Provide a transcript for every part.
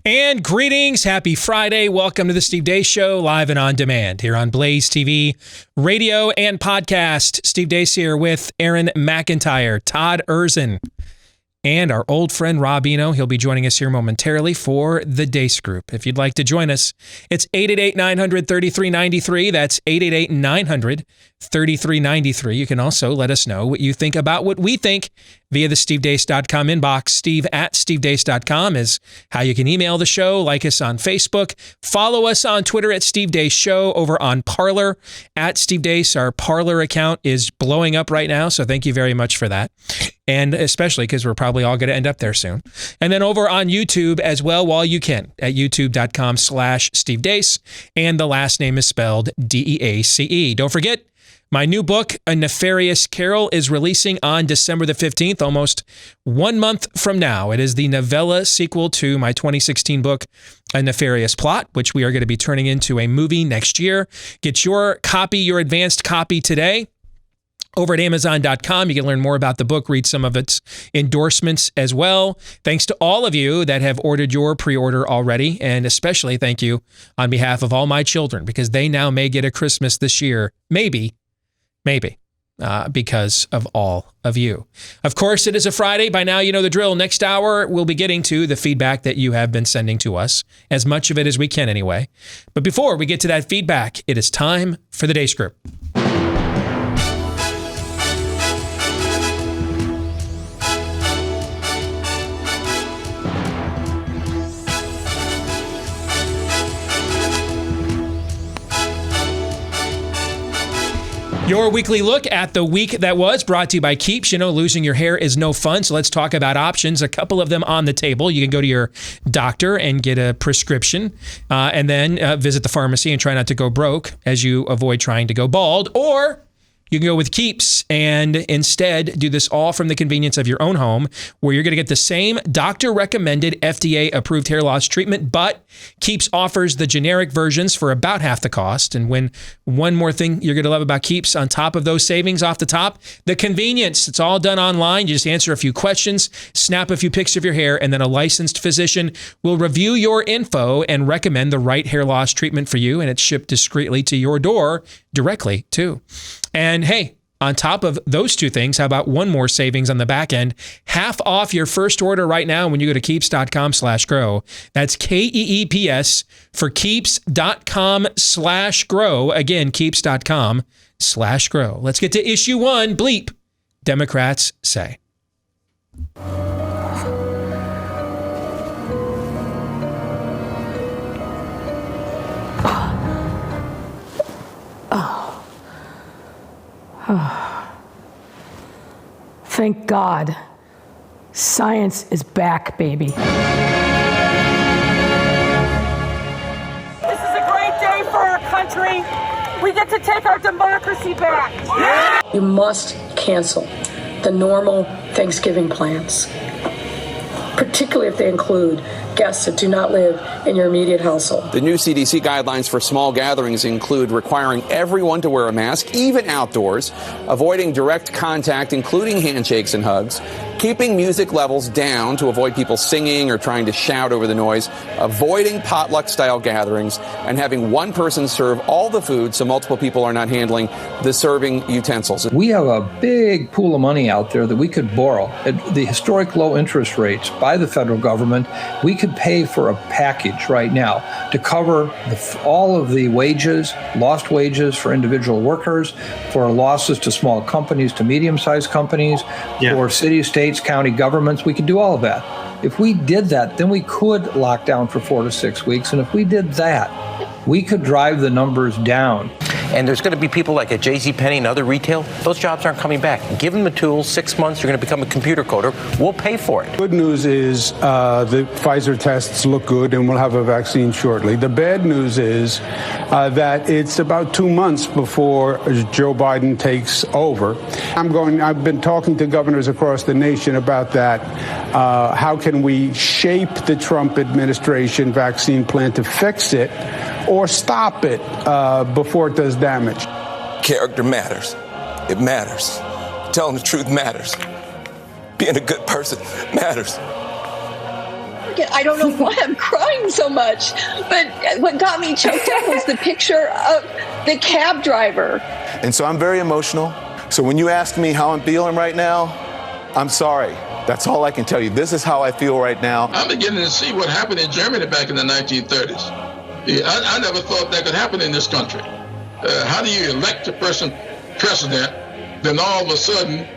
And greetings. Happy Friday. Welcome to the Steve Deace Show, live and on demand here on BlazeTV, radio and podcast. Steve Deace here with Aaron McIntyre, Todd Erzin, and our old friend Rob Eno. He'll be joining us here momentarily for the Deace Group. If you'd like to join us, it's 888-900-3393. That's 888-900-3393. You can also let us know what you think about what we think via the stevedeace.com inbox. Steve@stevedeace.com is how you can email the show. Like us on Facebook. Follow us on Twitter at Steve Deace Show. Over on Parler at Steve Deace. Our Parler account is blowing up right now, so thank you very much for that. And especially because we're probably all going to end up there soon. And then over on YouTube as well, while you can, at youtube.com/Steve Deace. And the last name is spelled Deace. Don't forget, my new book, A Nefarious Carol, is releasing on December the 15th, almost 1 month from now. It is the novella sequel to my 2016 book, A Nefarious Plot, which we are going to be turning into a movie next year. Get your copy, your advanced copy today. Over at Amazon.com, you can learn more about the book, read some of its endorsements as well. Thanks to all of you that have ordered your pre-order already, and especially thank you on behalf of all my children, because they now may get a Christmas this year, maybe, because of all of you. Of course, it is a Friday. By now, you know the drill. Next hour, we'll be getting to the feedback that you have been sending to us, as much of it as we can anyway. But before we get to that feedback, it is time for the Deace Group. Your weekly look at the week that was, brought to you by Keeps. You know, losing your hair is no fun, so let's talk about options. A couple of them on the table. You can go to your doctor and get a prescription, and then visit the pharmacy and try not to go broke as you avoid trying to go bald. Or you can go with Keeps and instead do this all from the convenience of your own home, where you're going to get the same doctor-recommended, FDA-approved hair loss treatment, but Keeps offers the generic versions for about half the cost. And when one more thing you're going to love about Keeps on top of those savings off the top, the convenience. It's all done online. You just answer a few questions, snap a few pics of your hair, and then a licensed physician will review your info and recommend the right hair loss treatment for you, and it's shipped discreetly to your door directly, too. And hey, on top of those two things, how about one more savings on the back end? Half off your first order right now when you go to keeps.com/grow. That's KEEPS for keeps.com/grow. Again, keeps.com/grow. Let's get to issue one. Bleep. Democrats say. Thank God. Science is back, baby. This is a great day for our country. We get to take our democracy back. Yeah! You must cancel the normal Thanksgiving plans, particularly if they include guests that do not live in your immediate household. The new CDC guidelines for small gatherings include requiring everyone to wear a mask, even outdoors, avoiding direct contact, including handshakes and hugs, keeping music levels down to avoid people singing or trying to shout over the noise, avoiding potluck-style gatherings, and having one person serve all the food so multiple people are not handling the serving utensils. We have a big pool of money out there that we could borrow at the historic low interest rates by the federal government. We could pay for a package right now to cover all of the wages, lost wages for individual workers, for losses to small companies, to medium-sized companies, for cities, states, county governments. We could do all of that. If we did that, then we could lock down for 4 to 6 weeks. And if we did that, we could drive the numbers down. And there's going to be people like at JCPenney and other retail. Those jobs aren't coming back. Give them the tools. 6 months, you're going to become a computer coder. We'll pay for it. Good news is the Pfizer tests look good, and we'll have a vaccine shortly. The bad news is that it's about 2 months before Joe Biden takes over. I've been talking to governors across the nation about that. How can we shape the Trump administration vaccine plan to fix it or stop it before it does damage? Character matters. It matters. Telling the truth matters. Being a good person matters. second. I don't know why I'm crying so much. But what got me choked up was the picture of the cab driver. And so I'm very emotional. So when you ask me how I'm feeling right now, I'm sorry. That's all I can tell you. This is how I feel right now. I'm beginning to see what happened in Germany back in the 1930s. I never thought that could happen in this country. How do you elect a person president, then all of a sudden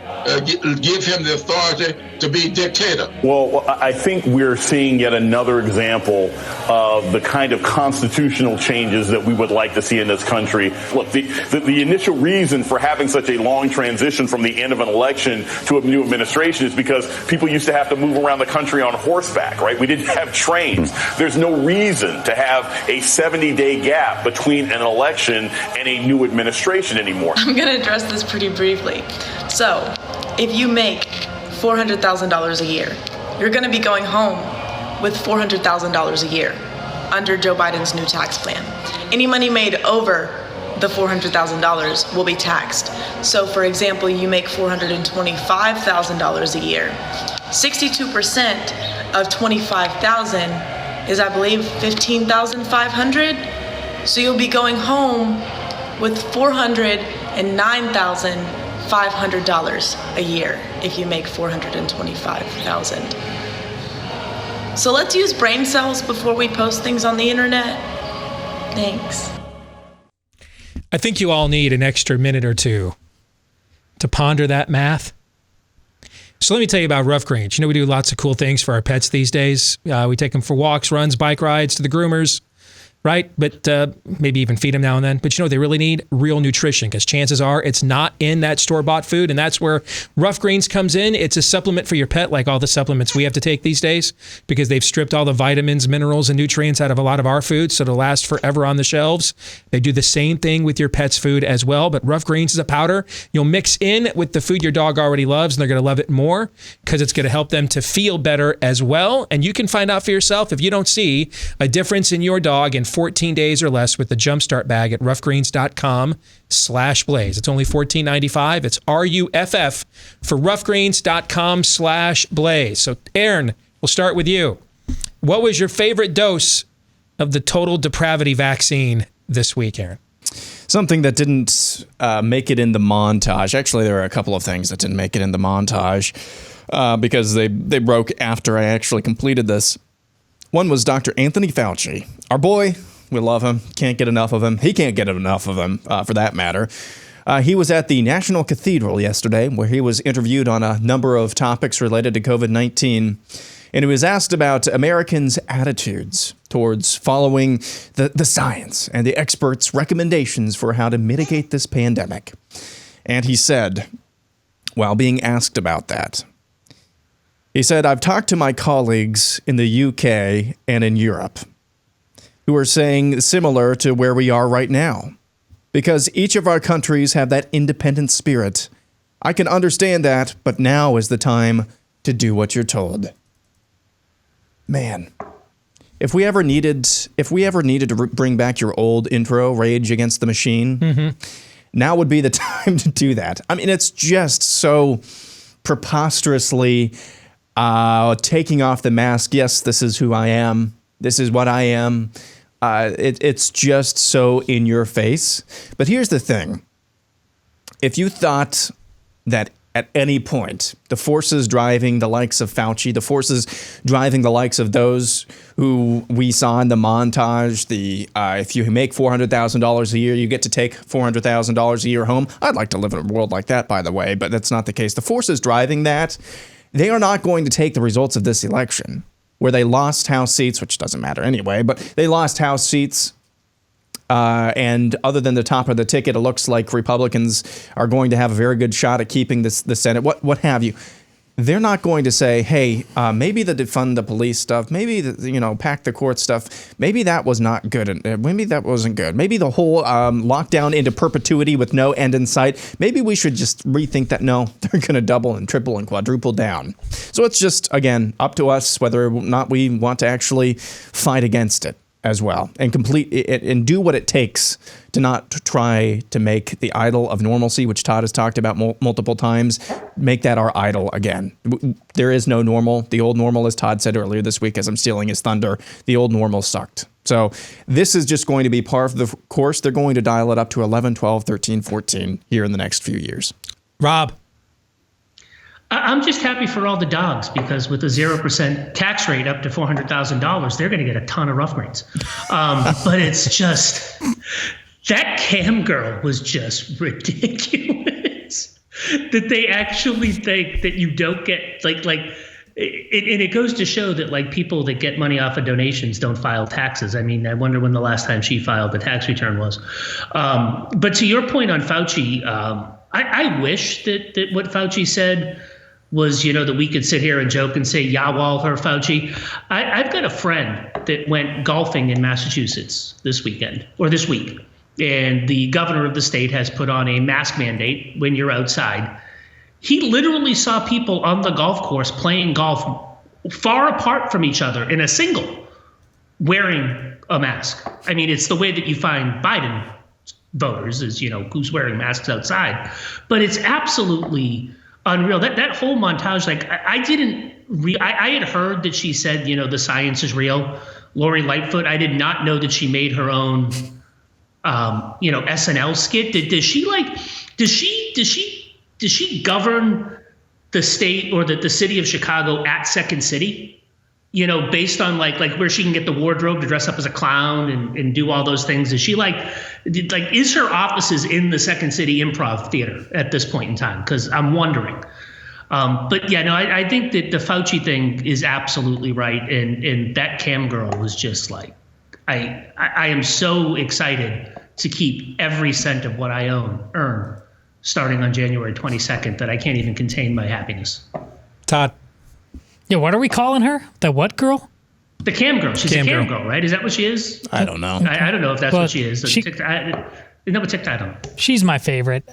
give him the authority to be dictator? Well, I think we're seeing yet another example of the kind of constitutional changes that we would like to see in this country. Look, the initial reason for having such a long transition from the end of an election to a new administration is because people used to have to move around the country on horseback, right? We didn't have trains. There's no reason to have a 70-day gap between an election and a new administration anymore. I'm going to address this pretty briefly. So, if you make $400,000 a year, you're going to be going home with $400,000 a year under Joe Biden's new tax plan. Any money made over the $400,000 will be taxed. So, for example, you make $425,000 a year. 62% of $25,000 is, I believe, $15,500. So you'll be going home with $409,500 a year if you make $425,000. So let's use brain cells before we post things on the internet. Thanks. I think you all need an extra minute or two to ponder that math. So let me tell you about Rough Greens. You know, we do lots of cool things for our pets these days. We take them for walks, runs, bike rides, to the groomers, right? But maybe even feed them now and then. But you know what they really need? Real nutrition, because chances are it's not in that store-bought food, and that's where Rough Greens comes in. It's a supplement for your pet, like all the supplements we have to take these days, because they've stripped all the vitamins, minerals, and nutrients out of a lot of our food, so it'll last forever on the shelves. They do the same thing with your pet's food as well, but Rough Greens is a powder you'll mix in with the food your dog already loves, and they're going to love it more, because it's going to help them to feel better as well. And you can find out for yourself if you don't see a difference in your dog in 14 days or less with the Jumpstart bag at roughgreens.com/blaze. It's only $14.95. It's RUFF for roughgreens.com/blaze. So Aaron, we'll start with you. What was your favorite dose of the total depravity vaccine this week, Aaron? Something that didn't make it in the montage. Actually, there are a couple of things that didn't make it in the montage because they broke after I actually completed this. One was Dr. Anthony Fauci. Our boy, we love him, can't get enough of him. He can't get enough of him, for that matter. He was at the National Cathedral yesterday, where he was interviewed on a number of topics related to COVID-19. And he was asked about Americans' attitudes towards following the science and the experts' recommendations for how to mitigate this pandemic. And he said, while being asked about that, he said, "I've talked to my colleagues in the UK and in Europe who are saying similar to where we are right now, because each of our countries have that independent spirit. I can understand that, but now is the time to do what you're told." Man, if we ever needed to bring back your old intro, Rage Against the Machine, now would be the time to do that. I mean, it's just so preposterously taking off the mask. Yes, this is who I am. This is what I am. It's just so in your face. But here's the thing. If you thought that at any point the forces driving the likes of Fauci, the forces driving the likes of those who we saw in the montage, if you make $400,000 a year, you get to take $400,000 a year home. I'd like to live in a world like that, by the way, but that's not the case. The forces driving that, they are not going to take the results of this election, where they lost House seats, which doesn't matter anyway, but they lost House seats. And other than the top of the ticket, it looks like Republicans are going to have a very good shot at keeping the Senate, what have you. They're not going to say, hey, maybe the defund the police stuff, maybe the, pack the court stuff, maybe that was not good. Maybe that wasn't good. Maybe the whole lockdown into perpetuity with no end in sight. Maybe we should just rethink that. No, they're going to double and triple and quadruple down. So it's just, again, up to us whether or not we want to actually fight against it. as well, and complete it and do what it takes to not try to make the idol of normalcy, which Todd has talked about multiple times, make that our idol again. There is no normal. The old normal, as Todd said earlier this week, as I'm stealing his thunder, the old normal sucked. So this is just going to be part of the course. They're going to dial it up to 11, 12, 13, 14 here in the next few years. Rob. I'm just happy for all the dogs, because with a 0% tax rate up to $400,000, they're going to get a ton of rough greens. But it's just, that cam girl was just ridiculous. That they actually think that you don't get, and it goes to show that, like, people that get money off of donations don't file taxes. I mean, I wonder when the last time she filed the tax return was. But to your point on Fauci, I wish that what Fauci said was, that we could sit here and joke and say, Yawal her Fauci. I've got a friend that went golfing in Massachusetts this week. And the governor of the state has put on a mask mandate when you're outside. He literally saw people on the golf course playing golf far apart from each other in a single, wearing a mask. I mean, it's the way that you find Biden voters is, who's wearing masks outside. But it's absolutely unreal. That whole montage, I had heard that she said, the science is real. Lori Lightfoot, I did not know that she made her own, SNL skit. Does she govern the state or the city of Chicago at Second City? Based on like where she can get the wardrobe to dress up as a clown and do all those things. Is she is her offices in the Second City Improv Theater at this point in time? Because I'm wondering. But yeah, no, I think that the Fauci thing is absolutely right. And that cam girl was just like, I am so excited to keep every cent of what I earn starting on January 22nd that I can't even contain my happiness. Todd. Yeah, what are we calling her? The what girl? The cam girl. She's a cam girl, right? Is that what she is? I don't know. I don't know if that's what she is. Isn't that what TikTok? I don't know. She's my favorite.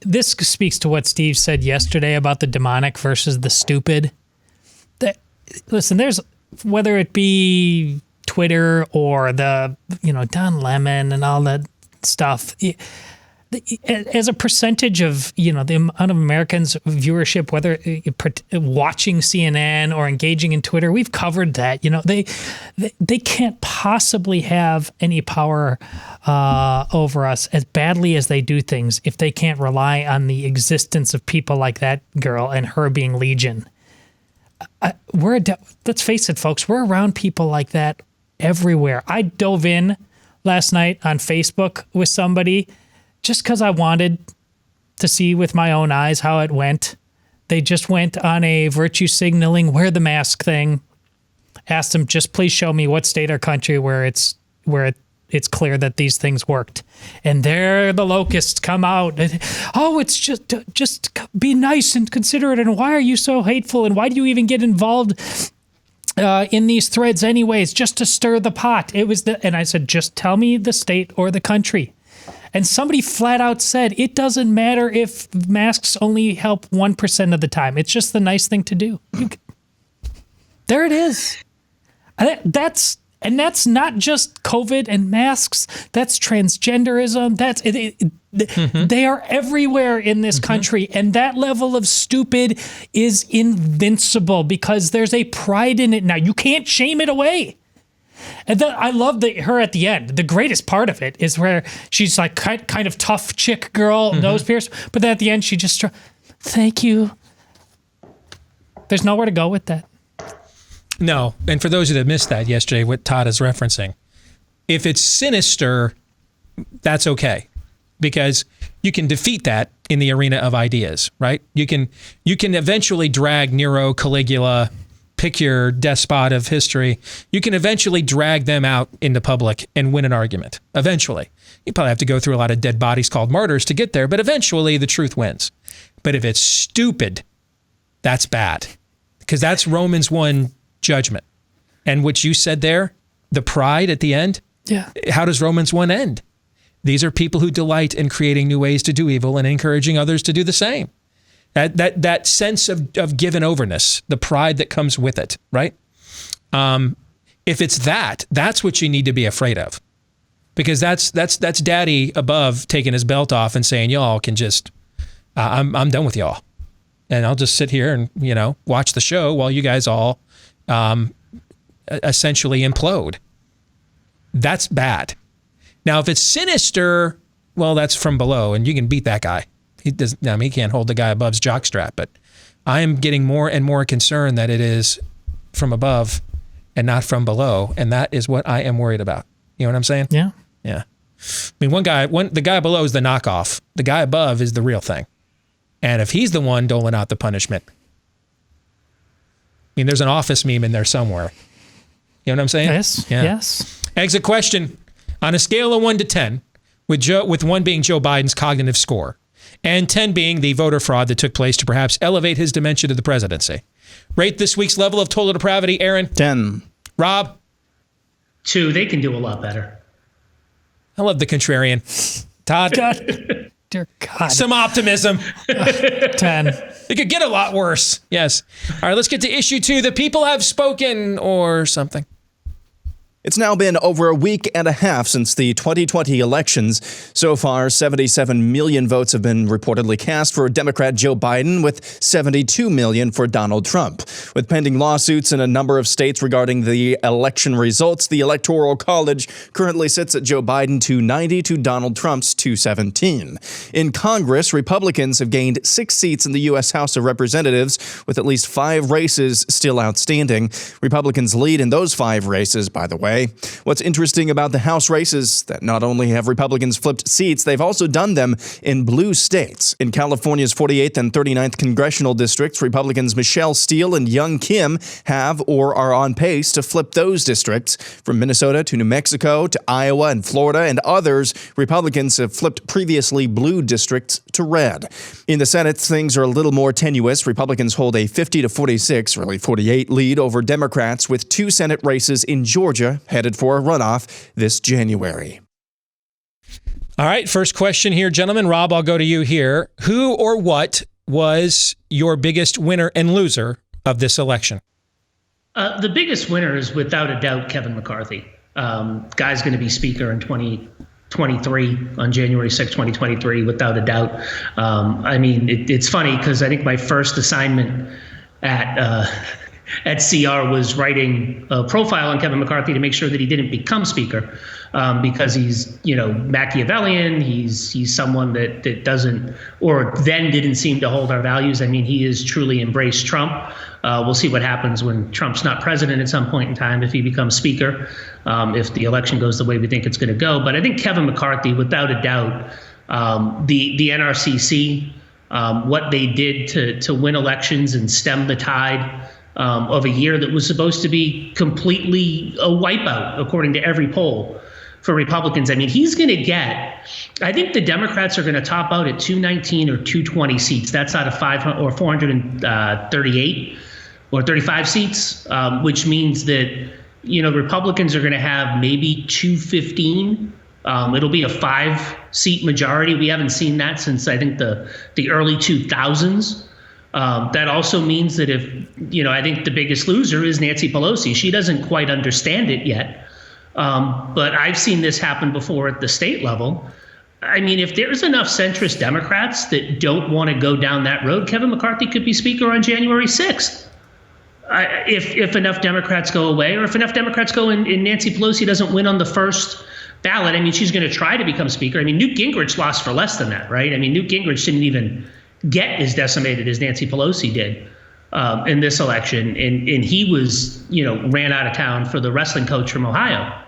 This speaks to what Steve said yesterday about the demonic versus the stupid. Listen, there's, whether it be Twitter or the, Don Lemon and all that stuff, as a percentage of, the amount of Americans' viewership, whether watching CNN or engaging in Twitter, we've covered that. They can't possibly have any power over us as badly as they do things if they can't rely on the existence of people like that girl and her being legion. Let's face it, folks, we're around people like that everywhere. I dove in last night on Facebook with somebody just because I wanted to see with my own eyes how it went. They just went on a virtue signaling, wear the mask thing. Asked them, just please show me what state or country where it's clear that these things worked. And there the locusts come out. Oh, it's just be nice and considerate. And why are you so hateful? And why do you even get involved in these threads anyways, just to stir the pot? And I said, just tell me the state or the country. And somebody flat out said, it doesn't matter if masks only help 1% of the time. It's just the nice thing to do. There it is. That's not just COVID and masks. That's transgenderism. They are everywhere in this country. And that level of stupid is invincible because there's a pride in it now. You can't shame it away. And then I love her at the end. The greatest part of it is where she's like kind of tough chick girl, nose pierced. But then at the end, she just, thank you. There's nowhere to go with that. No. And for those of you that missed that yesterday, what Todd is referencing, if it's sinister, that's okay. Because you can defeat that in the arena of ideas, right? You can eventually drag Nero, Caligula, pick your despot of history. You can eventually drag them out into public and win an argument. Eventually. You probably have to go through a lot of dead bodies called martyrs to get there, but eventually the truth wins. But if it's stupid, that's bad. Because that's Romans 1 judgment. And what you said there, the pride at the end, how does Romans 1 end? These are people who delight in creating new ways to do evil and encouraging others to do the same. That sense of given overness, the pride that comes with it, right? If it's that's what you need to be afraid of. Because that's daddy above taking his belt off and saying, y'all can just, I'm done with y'all. And I'll just sit here and, watch the show while you guys all essentially implode. That's bad. Now, if it's sinister, well, that's from below, and you can beat that guy. He can't hold the guy above's jockstrap, but I am getting more and more concerned that it is from above and not from below, and that is what I am worried about. You know what I'm saying? Yeah. Yeah. I mean, the guy below is the knockoff. The guy above is the real thing. And if he's the one doling out the punishment, I mean, there's an Office meme in there somewhere. You know what I'm saying? Yes. Yeah. Yes. Exit question. On a scale of 1 to 10, with 1 being Joe Biden's cognitive score, and 10 being the voter fraud that took place to perhaps elevate his dementia to the presidency, rate this week's level of total depravity, Aaron? 10. Rob? 2. They can do a lot better. I love the contrarian. Todd? God. Dear God. Some optimism. 10. It could get a lot worse. Yes. All right, let's get to issue 2. The people have spoken, or something. It's now been over a week and a half since the 2020 elections. So far, 77 million votes have been reportedly cast for Democrat Joe Biden, with 72 million for Donald Trump. With pending lawsuits in a number of states regarding the election results, the Electoral College currently sits at Joe Biden 290 to Donald Trump's 217. In Congress, Republicans have gained 6 seats in the U.S. House of Representatives, with at least 5 races still outstanding. Republicans lead in those 5 races, by the way. What's interesting about the House races that not only have Republicans flipped seats, they've also done them in blue states. In California's 48th and 39th congressional districts, Republicans Michelle Steele and Young Kim have or are on pace to flip those districts. From Minnesota to New Mexico to Iowa and Florida and others, Republicans have flipped previously blue districts to red. In the Senate, things are a little more tenuous. Republicans hold a 50-46, really 48 lead over Democrats, with 2 Senate races in Georgia headed for a runoff this January. All right, first question here, gentlemen. Rob, I'll go to you here. Who or what was your biggest winner and loser of this election? The biggest winner is without a doubt Kevin McCarthy. Guy's going to be speaker in 2023 on January 6, 2023, without a doubt. It's funny because I think my first assignment at CR was writing a profile on Kevin McCarthy to make sure that he didn't become speaker, because he's, Machiavellian. He's someone that doesn't, or then didn't seem to hold our values. I mean, he has truly embraced Trump. We'll see what happens when Trump's not president at some point in time, if he becomes speaker, if the election goes the way we think it's going to go. But I think Kevin McCarthy, without a doubt, the NRCC, what they did to win elections and stem the tide of a year that was supposed to be completely a wipeout, according to every poll, for Republicans. I mean, he's going to get, I think the Democrats are going to top out at 219 or 220 seats. That's out of 500 or 438 or 35 seats, which means that, Republicans are going to have maybe 215. It'll be a 5-seat majority. We haven't seen that since, I think, the early 2000s. That also means that if, I think the biggest loser is Nancy Pelosi. She doesn't quite understand it yet. But I've seen this happen before at the state level. I mean, if there's enough centrist Democrats that don't want to go down that road, Kevin McCarthy could be speaker on January 6th. If enough Democrats go away, or if enough Democrats go and Nancy Pelosi doesn't win on the first ballot, I mean, she's going to try to become speaker. I mean, Newt Gingrich lost for less than that, right? I mean, Newt Gingrich didn't even get as decimated as Nancy Pelosi did in this election. And he was, ran out of town for the wrestling coach from Ohio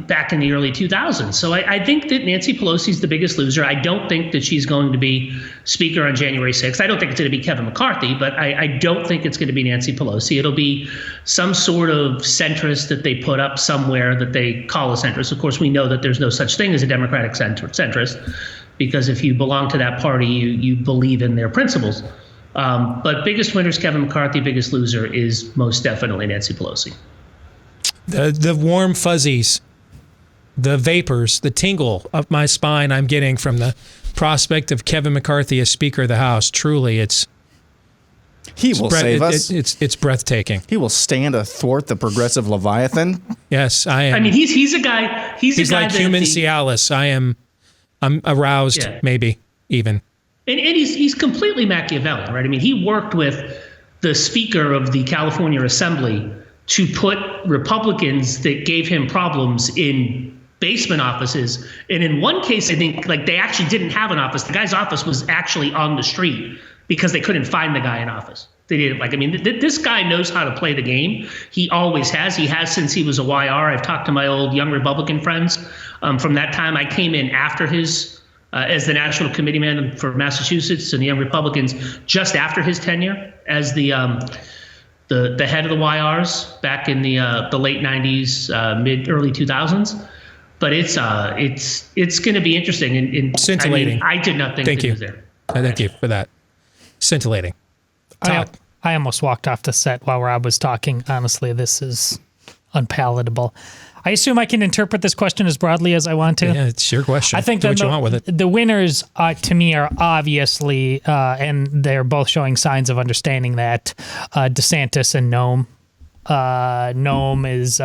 back in the early 2000s. So I think that Nancy Pelosi's the biggest loser. I don't think that she's going to be speaker on January 6th. I don't think it's going to be Kevin McCarthy, but I don't think it's going to be Nancy Pelosi. It'll be some sort of centrist that they put up somewhere that they call a centrist. Of course, we know that there's no such thing as a Democratic centrist, because if you belong to that party, you believe in their principles. But biggest winner is Kevin McCarthy. Biggest loser is most definitely Nancy Pelosi. The warm fuzzies, the vapors, the tingle up my spine I'm getting from the prospect of Kevin McCarthy as Speaker of the House. Truly, it's He will save us. It's breathtaking. He will stand athwart the progressive Leviathan. Yes, I am. I mean, he's a guy. He's a guy like human Cialis. I'm aroused, maybe even. And he's completely Machiavellian, right? I mean, he worked with the Speaker of the California Assembly to put Republicans that gave him problems in basement offices. And in one case, I think like they actually didn't have an office. The guy's office was actually on the street because they couldn't find the guy in office. They didn't this guy knows how to play the game. He always has. He has since he was a YR. I've talked to my old young Republican friends from that time. I came in after his as the national committeeman for Massachusetts and the Young Republicans just after his tenure as the head of the YRs back in the late 90s, early 2000s. But it's going to be interesting and scintillating. I did not think Thank he you. was there. Thank you for that. Scintillating. Todd. I almost walked off the set while Rob was talking. Honestly, this is unpalatable. I assume I can interpret this question as broadly as I want to. Yeah, it's your question. I think do what you want with it. The winners, to me, are obviously, and they're both showing signs of understanding that, DeSantis and Noem. Noem is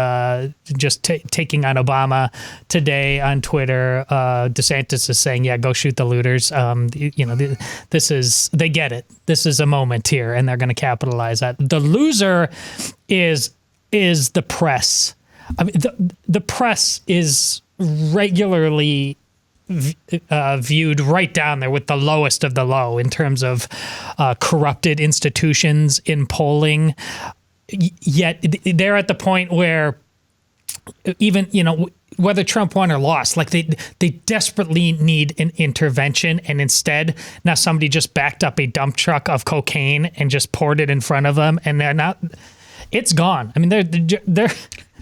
just taking on Obama today on Twitter. DeSantis is saying, "Yeah, go shoot the looters." This is they get it. This is a moment here, and they're going to capitalize that. The loser is the press. I mean, the press is regularly viewed right down there with the lowest of the low in terms of corrupted institutions in polling. Yet they're at the point where even, whether Trump won or lost, like they desperately need an intervention. And instead, now somebody just backed up a dump truck of cocaine and just poured it in front of them. And it's gone. I mean,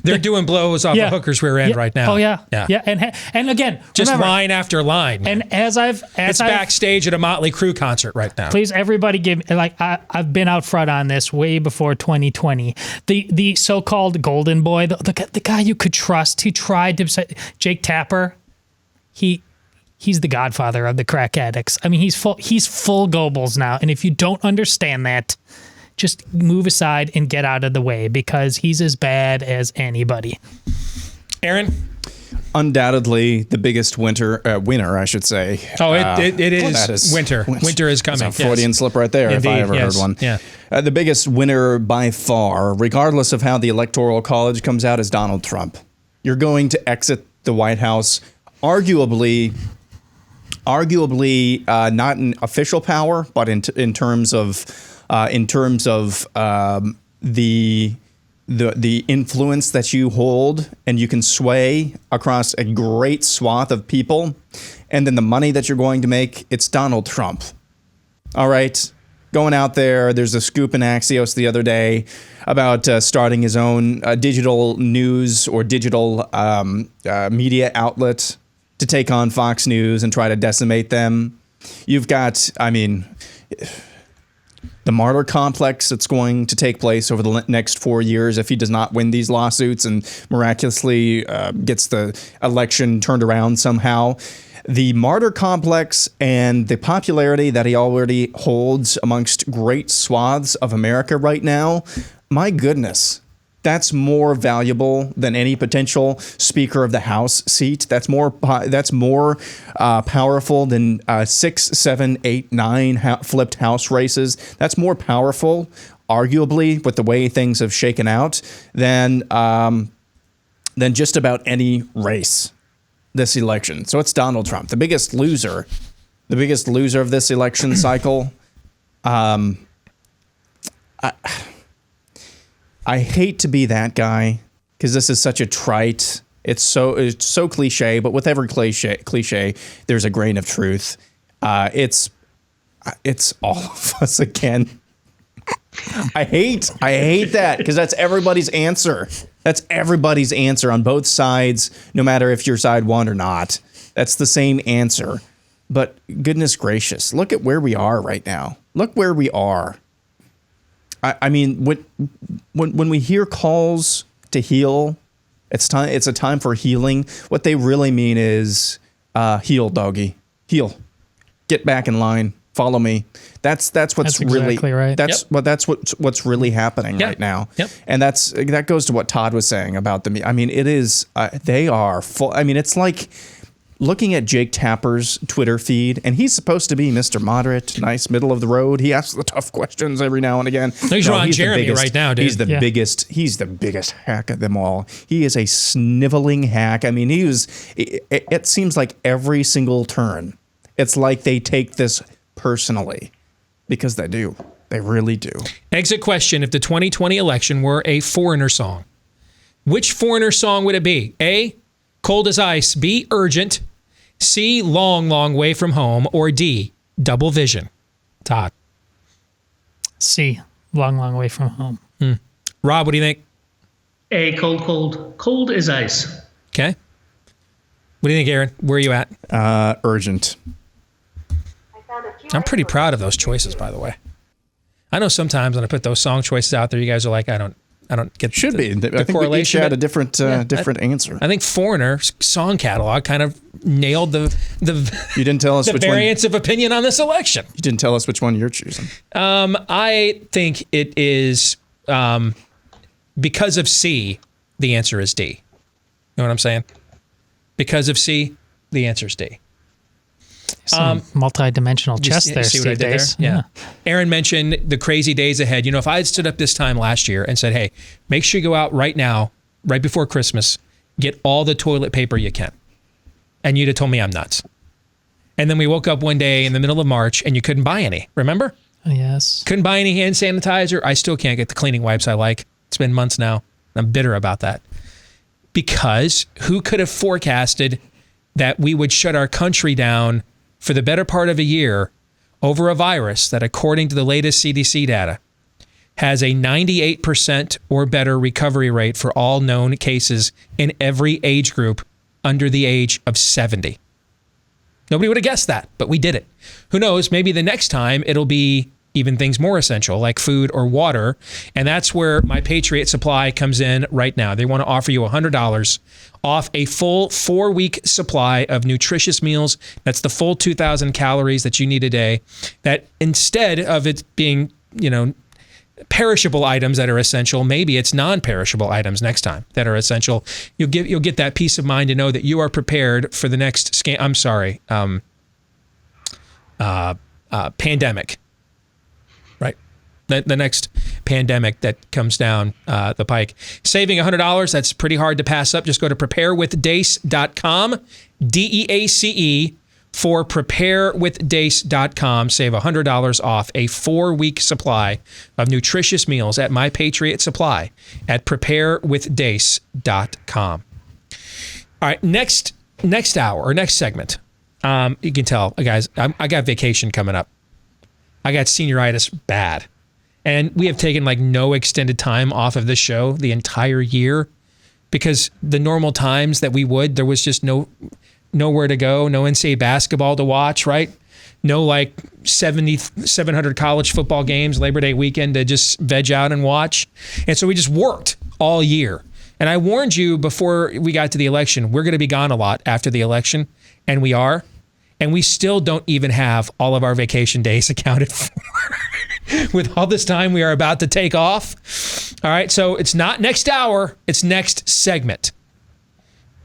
they're doing blows off a hooker's rear end right now. Oh yeah. And again, just remember, line after line. And it's backstage at a Motley Crue concert right now. Please, everybody, give I've been out front on this way before 2020. The so-called golden boy, the guy you could trust, who tried to say, Jake Tapper, he's the godfather of the crack addicts. I mean, he's full Goebbels now, and if you don't understand that, just move aside and get out of the way because he's as bad as anybody. Aaron? Undoubtedly the biggest winner, I should say. Oh, it is winter. Winter is coming. That's a Freudian slip right there, Indeed, if I ever heard one. Yeah. The biggest winner by far, regardless of how the Electoral College comes out, is Donald Trump. You're going to exit the White House, arguably not in official power, but in terms of the influence that you hold and you can sway across a great swath of people, and then the money that you're going to make, it's Donald Trump. All right, going out there's a scoop in Axios the other day about starting his own digital news or digital media outlet to take on Fox News and try to decimate them. You've got, the martyr complex that's going to take place over the next 4 years if he does not win these lawsuits and miraculously gets the election turned around somehow. The martyr complex and the popularity that he already holds amongst great swaths of America right now, my goodness, that's more valuable than any potential Speaker of the House seat. That's more powerful than 6, 7, 8, 9 flipped House races. That's more powerful, arguably, with the way things have shaken out, than just about any race this election. So it's Donald Trump, the biggest loser of this election cycle. I hate to be that guy because this is such a trite. It's so cliche, but with every cliche, there's a grain of truth. It's all of us again. I hate that because that's everybody's answer. That's everybody's answer on both sides, no matter if you're side one or not. That's the same answer. But goodness gracious, look at where we are right now. Look where we are. I mean, when we hear calls to heal, it's a time for healing. What they really mean is heal, doggy. Heal. Get back in line. follow me. That's what's really exactly right. That's what's really happening right now. Yep. And that goes to what Todd was saying about the. I mean, it is. They are full. I mean, it's like looking at Jake Tapper's Twitter feed, and he's supposed to be Mr. Moderate, nice, middle of the road. He asks the tough questions every now and again. He's Ron Jeremy right now, dude. He's the biggest. He's the biggest hack of them all. He is a sniveling hack. I mean, it seems like every single turn, it's like they take this personally, because they do. They really do. Exit question: if the 2020 election were a Foreigner song, which Foreigner song would it be? A, Cold as Ice. B, Urgent. C, Long, Long Way from Home. Or D, Double Vision. Todd. C, Long, Long Way from Home. Rob, what do you think? A, Cold as Ice. Okay. What do you think, Aaron? Where are you at? Urgent. I'm pretty proud of those choices, by the way. I know sometimes when I put those song choices out there, you guys are like, I don't get the correlation. I think we each had a different answer. I think Foreigner's song catalog kind of nailed the you didn't tell us the which variance of opinion on this election. You didn't tell us which one you're choosing. I think it is because of C, the answer is D. You know what I'm saying? Because of C, the answer is D. Some multi-dimensional chess there, Steve Deace. Yeah. Aaron mentioned the crazy days ahead. You know, if I had stood up this time last year and said, hey, make sure you go out right now, right before Christmas, get all the toilet paper you can. And you'd have told me I'm nuts. And then we woke up one day in the middle of March and you couldn't buy any. Remember? Yes. Couldn't buy any hand sanitizer. I still can't get the cleaning wipes I like. It's been months now. I'm bitter about that. Because who could have forecasted that we would shut our country down for the better part of a year over a virus that, according to the latest CDC data, has a 98% or better recovery rate for all known cases in every age group under the age of 70. Nobody would have guessed that, but we did it. Who knows, maybe the next time it'll be even things more essential like food or water. And that's where My Patriot Supply comes in right now. They want to offer you $100 off a full 4-week supply of nutritious meals. That's the full 2,000 calories that you need a day. That instead of it being, perishable items that are essential, maybe it's non-perishable items next time that are essential. You'll get that peace of mind to know that you are prepared for the next pandemic. Right? The next pandemic that comes down the pike. Saving $100, that's pretty hard to pass up. Just go to preparewithdeace.com, DEACE, for preparewithdeace.com. Save $100 off a 4-week supply of nutritious meals at My Patriot Supply at preparewithdeace.com. All right, next hour or next segment. You can tell, guys, I got vacation coming up. I got senioritis bad. And we have taken no extended time off of this show the entire year because the normal times that we would, there was just nowhere to go, no NCAA basketball to watch, right? No 700 college football games, Labor Day weekend to just veg out and watch. And so we just worked all year. And I warned you before we got to the election, we're going to be gone a lot after the election. And we are. And we still don't even have all of our vacation days accounted for with all this time we are about to take off. All right, so it's not next hour, it's next segment.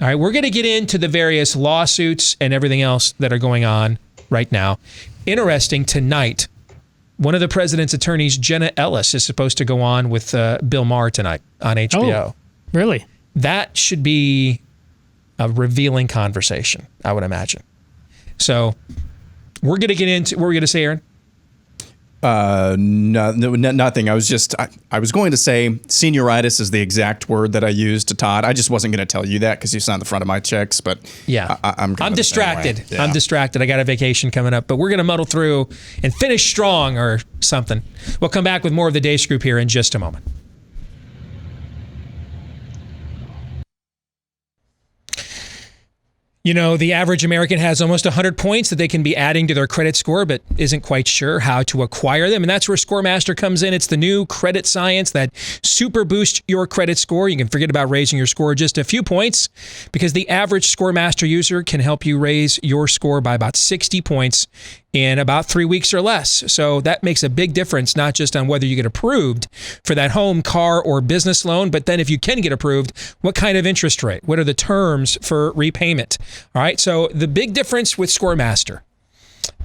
All right, we're going to get into the various lawsuits and everything else that are going on right now. Interesting, tonight, one of the president's attorneys, Jenna Ellis, is supposed to go on with Bill Maher tonight on HBO. Oh, really? That should be a revealing conversation, I would imagine. So we're going to get into, what were you going to say, Aaron? No, nothing. I was going to say senioritis is the exact word that I used to Todd. I just wasn't going to tell you that because you signed the front of my checks, but yeah, I'm distracted. Yeah. I'm distracted. I got a vacation coming up, but we're going to muddle through and finish strong or something. We'll come back with more of the Deace Group here in just a moment. The average American has almost 100 points that they can be adding to their credit score, but isn't quite sure how to acquire them. And that's where ScoreMaster comes in. It's the new credit science that super boosts your credit score. You can forget about raising your score just a few points because the average ScoreMaster user can help you raise your score by about 60 points in about 3 weeks or less. So that makes a big difference, not just on whether you get approved for that home, car, or business loan, but then if you can get approved, what kind of interest rate? What are the terms for repayment? All right. So the big difference with ScoreMaster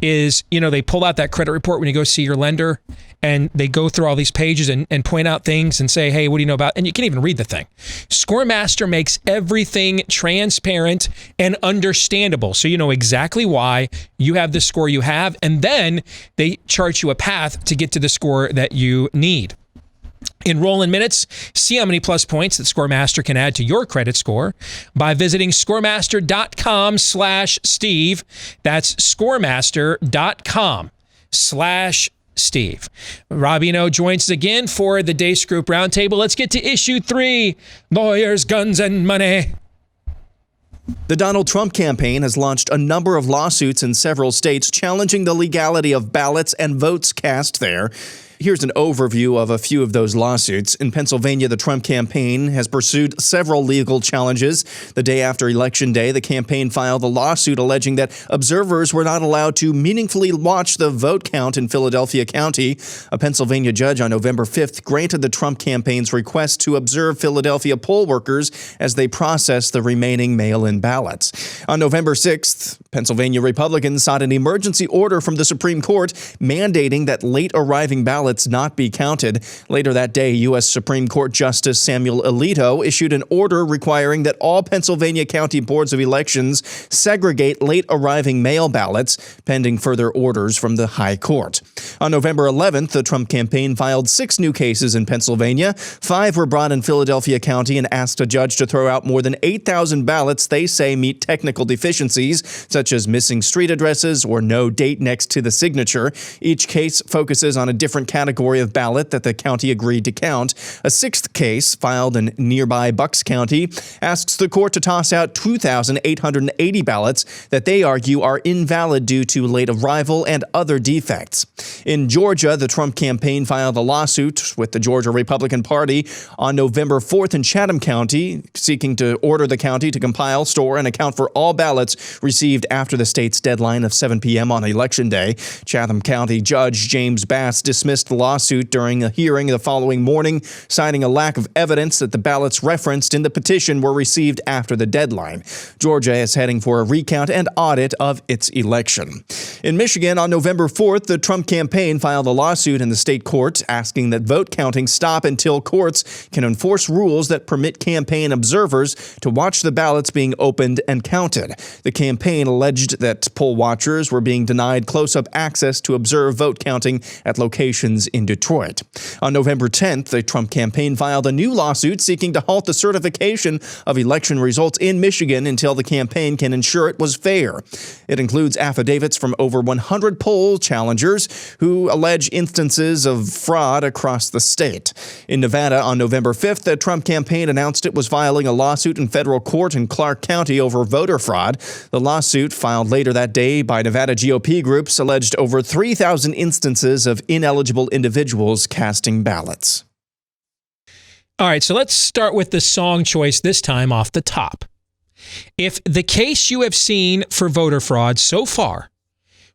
is, they pull out that credit report when you go see your lender, and they go through all these pages and point out things and say, hey, what do you know about? And you can't even read the thing. ScoreMaster makes everything transparent and understandable, so you know exactly why you have the score you have, and then they chart you a path to get to the score that you need. Enroll in minutes. See how many plus points that ScoreMaster can add to your credit score by visiting scoremaster.com/Steve. That's scoremaster.com/Steve. Rob Eno joins us again for the Deace Group Roundtable. Let's get to issue 3, lawyers, guns, and money. The Donald Trump campaign has launched a number of lawsuits in several states challenging the legality of ballots and votes cast there. Here's an overview of a few of those lawsuits. In Pennsylvania, the Trump campaign has pursued several legal challenges. The day after Election Day, the campaign filed a lawsuit alleging that observers were not allowed to meaningfully watch the vote count in Philadelphia County. A Pennsylvania judge on November 5th granted the Trump campaign's request to observe Philadelphia poll workers as they process the remaining mail-in ballots. On November 6th, Pennsylvania Republicans sought an emergency order from the Supreme Court mandating that late-arriving ballots not be counted. Later that day, U.S. Supreme Court Justice Samuel Alito issued an order requiring that all Pennsylvania county boards of elections segregate late-arriving mail ballots, pending further orders from the High Court. On November 11th, the Trump campaign filed 6 new cases in Pennsylvania. 5 were brought in Philadelphia County and asked a judge to throw out more than 8,000 ballots they say meet technical deficiencies, such as missing street addresses or no date next to the signature. Each case focuses on a different category of ballot that the county agreed to count. A 6th case, filed in nearby Bucks County, asks the court to toss out 2,880 ballots that they argue are invalid due to late arrival and other defects. In Georgia, the Trump campaign filed a lawsuit with the Georgia Republican Party on November 4th in Chatham County, seeking to order the county to compile, store, and account for all ballots received after the state's deadline of 7 p.m. on Election Day. Chatham County Judge James Bass dismissed the lawsuit during a hearing the following morning, citing a lack of evidence that the ballots referenced in the petition were received after the deadline. Georgia is heading for a recount and audit of its election. In Michigan, on November 4th, the Trump campaign filed a lawsuit in the state court asking that vote counting stop until courts can enforce rules that permit campaign observers to watch the ballots being opened and counted. The campaign alleged that poll watchers were being denied close-up access to observe vote counting at locations in Detroit. On November 10th, the Trump campaign filed a new lawsuit seeking to halt the certification of election results in Michigan until the campaign can ensure it was fair. It includes affidavits from over 100 poll challengers who allege instances of fraud across the state. In Nevada, on November 5th, the Trump campaign announced it was filing a lawsuit in federal court in Clark County over voter fraud. The lawsuit, filed later that day by Nevada GOP groups, alleged over 3,000 instances of ineligible individuals casting ballots. All right, so let's start with the song choice this time off the top. If the case you have seen for voter fraud so far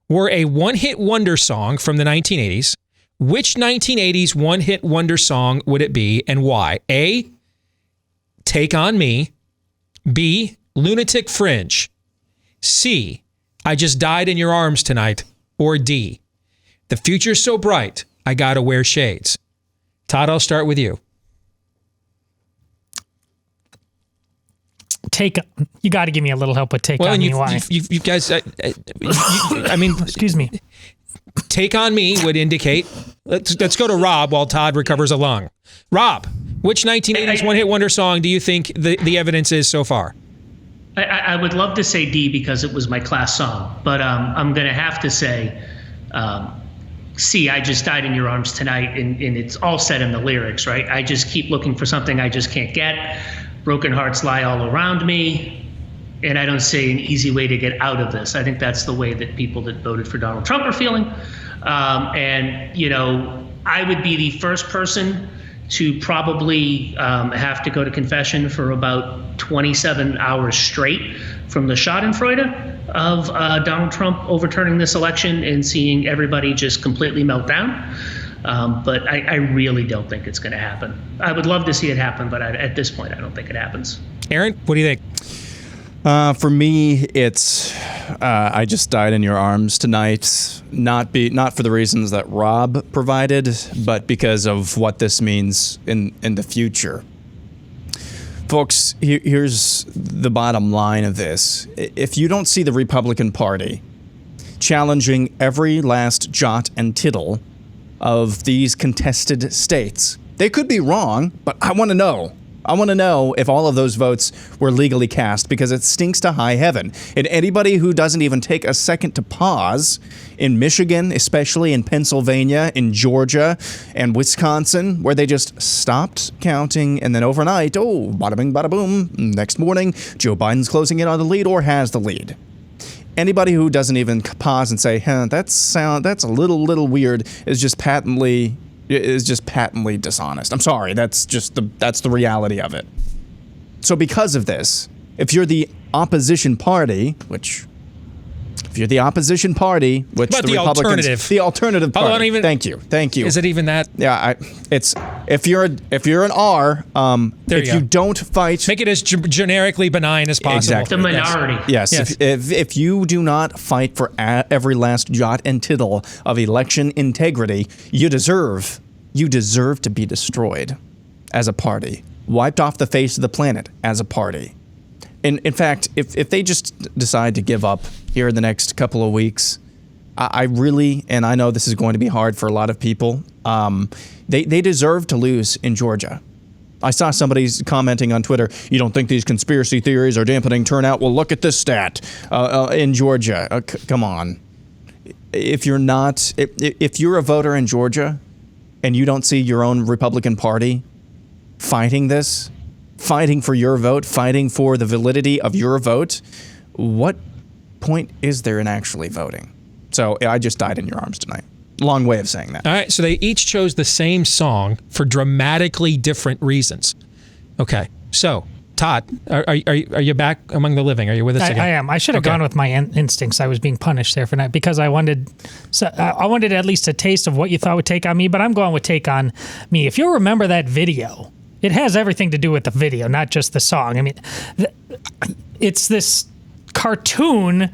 were a one-hit wonder song from the 1980s, which 1980s one-hit wonder song would it be and why? A, Take On Me. B, Lunatic Fringe. C, I Just Died in Your Arms Tonight. Or D, The Future's So Bright, I Gotta Wear Shades. Todd, I'll start with you. You got to give me a little help with Take On Me. Why? You guys, I mean, excuse me. Take On Me would indicate. Let's go to Rob while Todd recovers a lung. Rob, which 1980s one-hit wonder song do you think the evidence is so far? I would love to say D because it was my class song, but I'm going to have to say C, I Just Died in Your Arms Tonight, and it's all said in the lyrics, right? I just keep looking for something I just can't get. Broken hearts lie all around me, and I don't see an easy way to get out of this. I think that's the way that people that voted for Donald Trump are feeling. And, you know, I would be the first person to probably have to go to confession for about 27 hours straight from the schadenfreude of Donald Trump overturning this election and seeing everybody just completely melt down. But I really don't think it's going to happen. I would love to see it happen, but at this point, I don't think it happens. Aaron, what do you think? For me, it's I just died in your arms tonight. Not for the reasons that Rob provided, but because of what this means in the future. Folks, here's the bottom line of this. If you don't see the Republican Party challenging every last jot and tittle of these contested states, they could be wrong, but I want to know. I want to know if all of those votes were legally cast, because it stinks to high heaven. And anybody who doesn't even take a second to pause, in Michigan, especially in Pennsylvania, in Georgia, and Wisconsin, where they just stopped counting, and then overnight, oh, bada bing, bada boom, next morning, Joe Biden's closing in on the lead or has the lead. Anybody who doesn't even pause and say, that's a little weird, is just patently dishonest. I'm sorry, that's the reality of it. So because of this, if you're the opposition party, which the Republicans, the alternative party. Thank you. Is it even that? Yeah, it's if you're an R, if you don't fight, make it as generically benign as possible. Exactly. The minority. Yes. If you do not fight for every last jot and tittle of election integrity, you deserve to be destroyed as a party, wiped off the face of the planet as a party. In fact, if they just decide to give up here in the next couple of weeks, I really, and I know this is going to be hard for a lot of people, they deserve to lose in Georgia. I saw somebody commenting on Twitter, you don't think these conspiracy theories are dampening turnout? Well, look at this stat in Georgia. Come on. If you're a voter in Georgia and you don't see your own Republican Party fighting this, fighting for your vote, fighting for the validity of your vote, what point is there in actually voting? So I just died in your arms tonight. Long way of saying that. All right, so they each chose the same song for dramatically different reasons. Okay, so Todd, are you back among the living? Are you with us again? I am. I should have gone with my instincts. I was being punished there for that because I wanted at least a taste of what you thought would take on me, but I'm going with take on me. If you remember that video, it has everything to do with the video, not just the song. I mean, it's this cartoon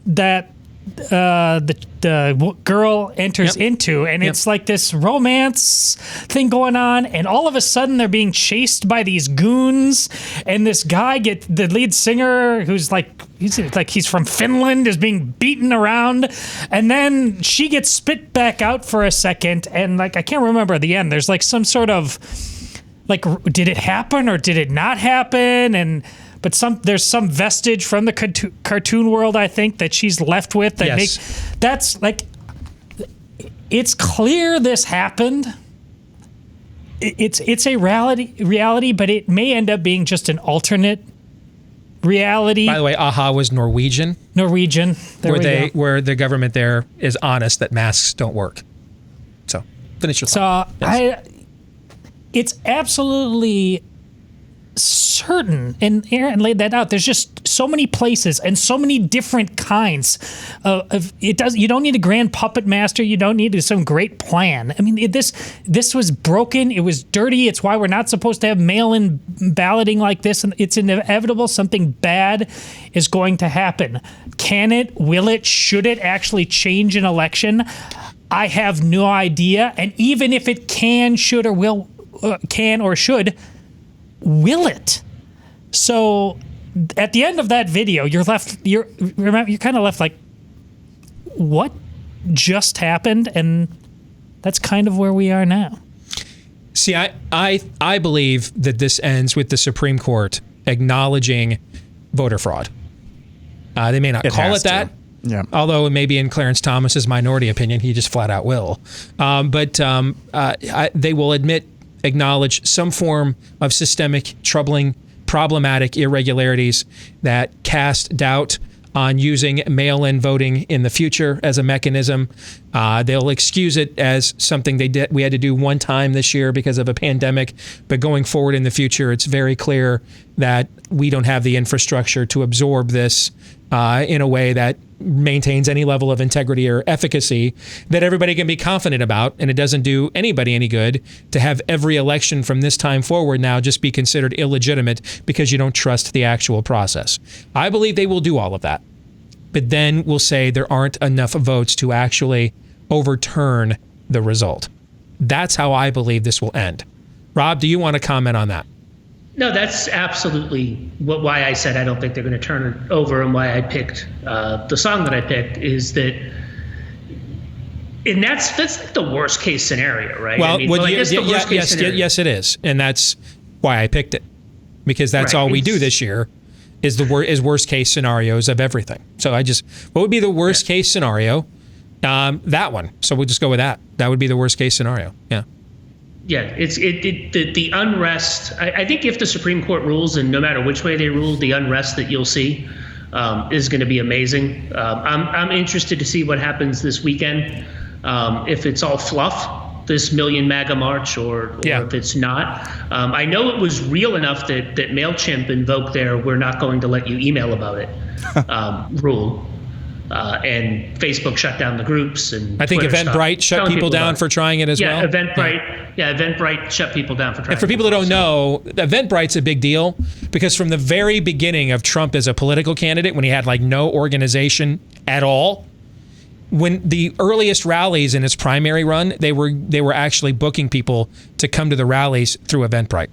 that the girl enters into, and it's like this romance thing going on, and all of a sudden they're being chased by these goons, and this guy the lead singer, who's he's from Finland, is being beaten around, and then she gets spit back out for a second, and I can't remember the end. There's some sort of did it happen or did it not happen? But there's some vestige from the cartoon world, I think, that she's left with. It's clear this happened. It's a reality, but it may end up being just an alternate reality. By the way, AHA was Norwegian. Where the government there is honest that masks don't work. So finish your thought. Yes. It's absolutely certain, and Aaron laid that out. There's just so many places and so many different kinds of it. You don't need a grand puppet master. You don't need some great plan. I mean, this was broken. It was dirty. It's why we're not supposed to have mail-in balloting like this. And it's inevitable. Something bad is going to happen. Can it? Will it? Should it actually change an election? I have no idea. And even if it can, should, or will, should. Will it? So at the end of that video, you're kind of left like, what just happened? And that's kind of where we are now. See, I believe that this ends with the Supreme Court acknowledging voter fraud. They may not call it that. Yeah. Although it may be in Clarence Thomas's minority opinion, he just flat out will. But they will acknowledge some form of systemic, troubling, problematic irregularities that cast doubt on using mail-in voting in the future as a mechanism. They'll excuse it as something we had to do one time this year because of a pandemic. But going forward in the future, it's very clear that we don't have the infrastructure to absorb this in a way that maintains any level of integrity or efficacy that everybody can be confident about. And it doesn't do anybody any good to have every election from this time forward now just be considered illegitimate because you don't trust the actual process. I believe they will do all of that. But then we'll say there aren't enough votes to actually overturn the result. That's how I believe this will end. Rob, do you want to comment on that? No, that's absolutely why I said I don't think they're going to turn it over, and why I picked the song that I picked is that, and that's like the worst case scenario, right? Well, yes, it is, and that's why I picked it, because that's all we do this year is worst case scenarios of everything. So what would be the worst case scenario? That one. So we'll just go with that. That would be the worst case scenario. Yeah. Yeah, the unrest. I think if the Supreme Court rules, and no matter which way they rule, the unrest that you'll see is going to be amazing. I'm interested to see what happens this weekend. If it's all fluff, this Million MAGA March, or if it's not. I know it was real enough that MailChimp invoked their "we're not going to let you email about it" rule. And Facebook shut down the groups, and I think Eventbrite shut people down for trying it as well. Eventbrite shut people down for trying it. And for people that don't know, Eventbrite's a big deal because from the very beginning of Trump as a political candidate, when he had like no organization at all, when the earliest rallies in his primary run, they were actually booking people to come to the rallies through Eventbrite.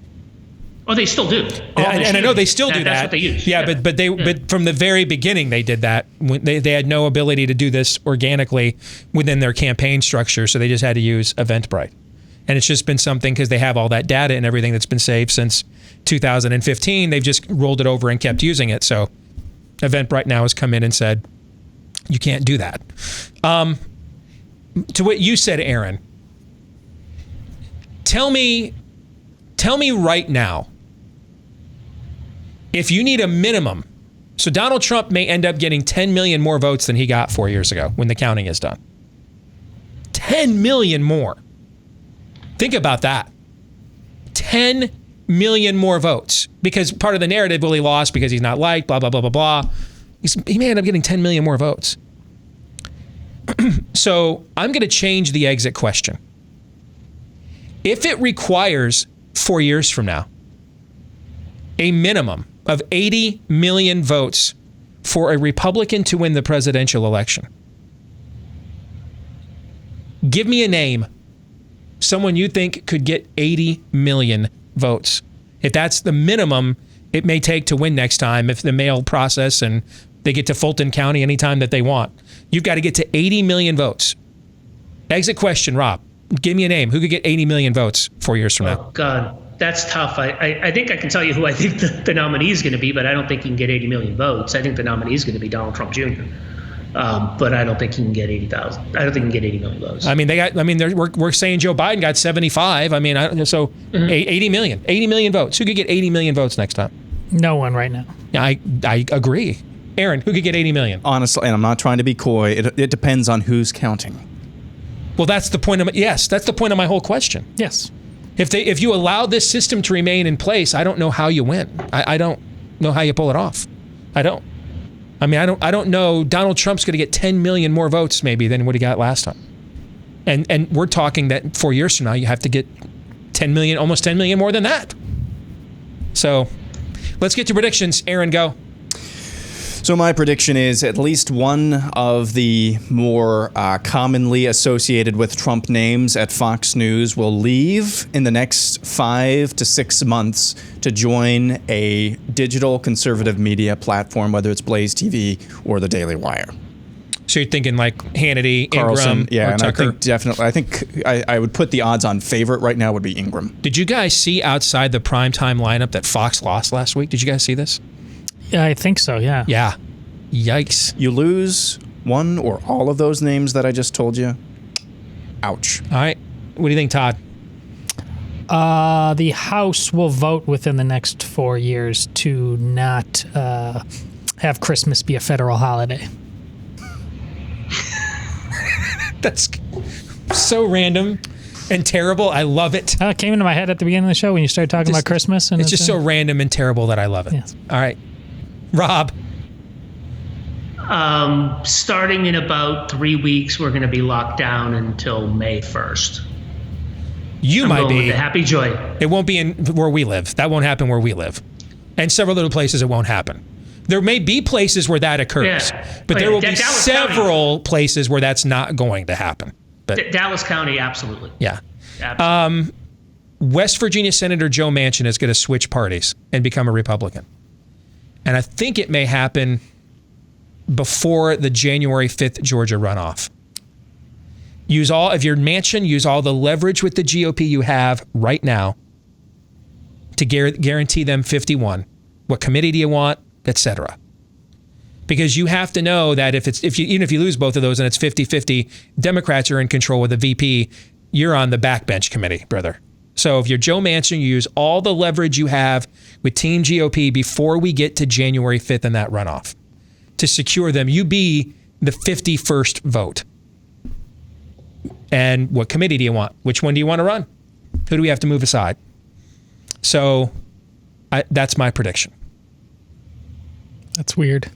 Oh, they still do. And I know they still do that. That's what they use. Yeah, but from the very beginning they did that. They had no ability to do this organically within their campaign structure, so they just had to use Eventbrite. And it's just been something because they have all that data and everything that's been saved since 2015. They've just rolled it over and kept using it. So Eventbrite now has come in and said, you can't do that. To what you said, Aaron, tell me right now, if you need a minimum, so Donald Trump may end up getting 10 million more votes than he got 4 years ago when the counting is done. 10 million more. Think about that. 10 million more votes. Because part of the narrative, well, he lost because he's not liked, blah, blah, blah, blah, blah. He may end up getting 10 million more votes. So I'm going to change the exit question. If it requires 4 years from now a minimum of 80 million votes for a Republican to win the presidential election, give me a name, someone you think could get 80 million votes. If that's the minimum it may take to win next time, if the mail process and they get to Fulton County anytime that they want, you've got to get to 80 million votes. Exit question, Rob. Give me a name. Who could get 80 million votes 4 years from now? Oh, God, that's tough. I think I can tell you who I think the nominee is going to be, but I don't think he can get 80 million votes. I think the nominee is going to be Donald Trump Jr. But I don't think he can get 80,000. I don't think he can get 80 million votes. I mean, we're saying Joe Biden got 75. I mean, 80 million votes. Who could get 80 million votes next time? No one right now. I agree. Aaron, who could get 80 million? Honestly, and I'm not trying to be coy, it depends on who's counting. Well, that's the point of that's the point of my whole question. Yes. If you allow this system to remain in place, I don't know how you win. I don't know how you pull it off. I don't. I mean, I don't know. Donald Trump's going to get 10 million more votes maybe than what he got last time. And we're talking that 4 years from now you have to get 10 million, almost 10 million more than that. So let's get to predictions. Aaron, go. So my prediction is at least one of the more commonly associated with Trump names at Fox News will leave in the next 5 to 6 months to join a digital conservative media platform, whether it's BlazeTV or the Daily Wire. So you're thinking like Hannity, Carlson, Ingram, or Tucker? I think I would put the odds on favorite right now would be Ingram. Did you guys see outside the primetime lineup that Fox lost last week? Did you guys see this? Yeah, I think so, yeah. Yeah. Yikes. You lose one or all of those names that I just told you. Ouch. All right. What do you think, Todd? The House will vote within the next 4 years to not have Christmas be a federal holiday. That's so random and terrible. I love it. It came into my head at the beginning of the show when you started talking about Christmas. And it's just so random and terrible that I love it. Yes. All right. Rob. Starting in about 3 weeks, we're going to be locked down until May 1st. You I'm might going be. with the happy joy. It won't be in where we live. That won't happen where we live. And several little places it won't happen. There may be places where that occurs, but there will be several places where that's not going to happen. But Dallas County, absolutely. Yeah. West Virginia Senator Joe Manchin is going to switch parties and become a Republican. And I think it may happen before the January 5th Georgia runoff. If you're Manchin, use all the leverage with the GOP you have right now to guarantee them 51. What committee do you want, etc. Because you have to know that even if you lose both of those and it's 50-50, Democrats are in control with the VP, you're on the backbench committee, brother. So if you're Joe Manchin, you use all the leverage you have with Team GOP before we get to January 5th in that runoff to secure them. You be the 51st vote. And what committee do you want? Which one do you want to run? Who do we have to move aside? So that's my prediction. That's weird.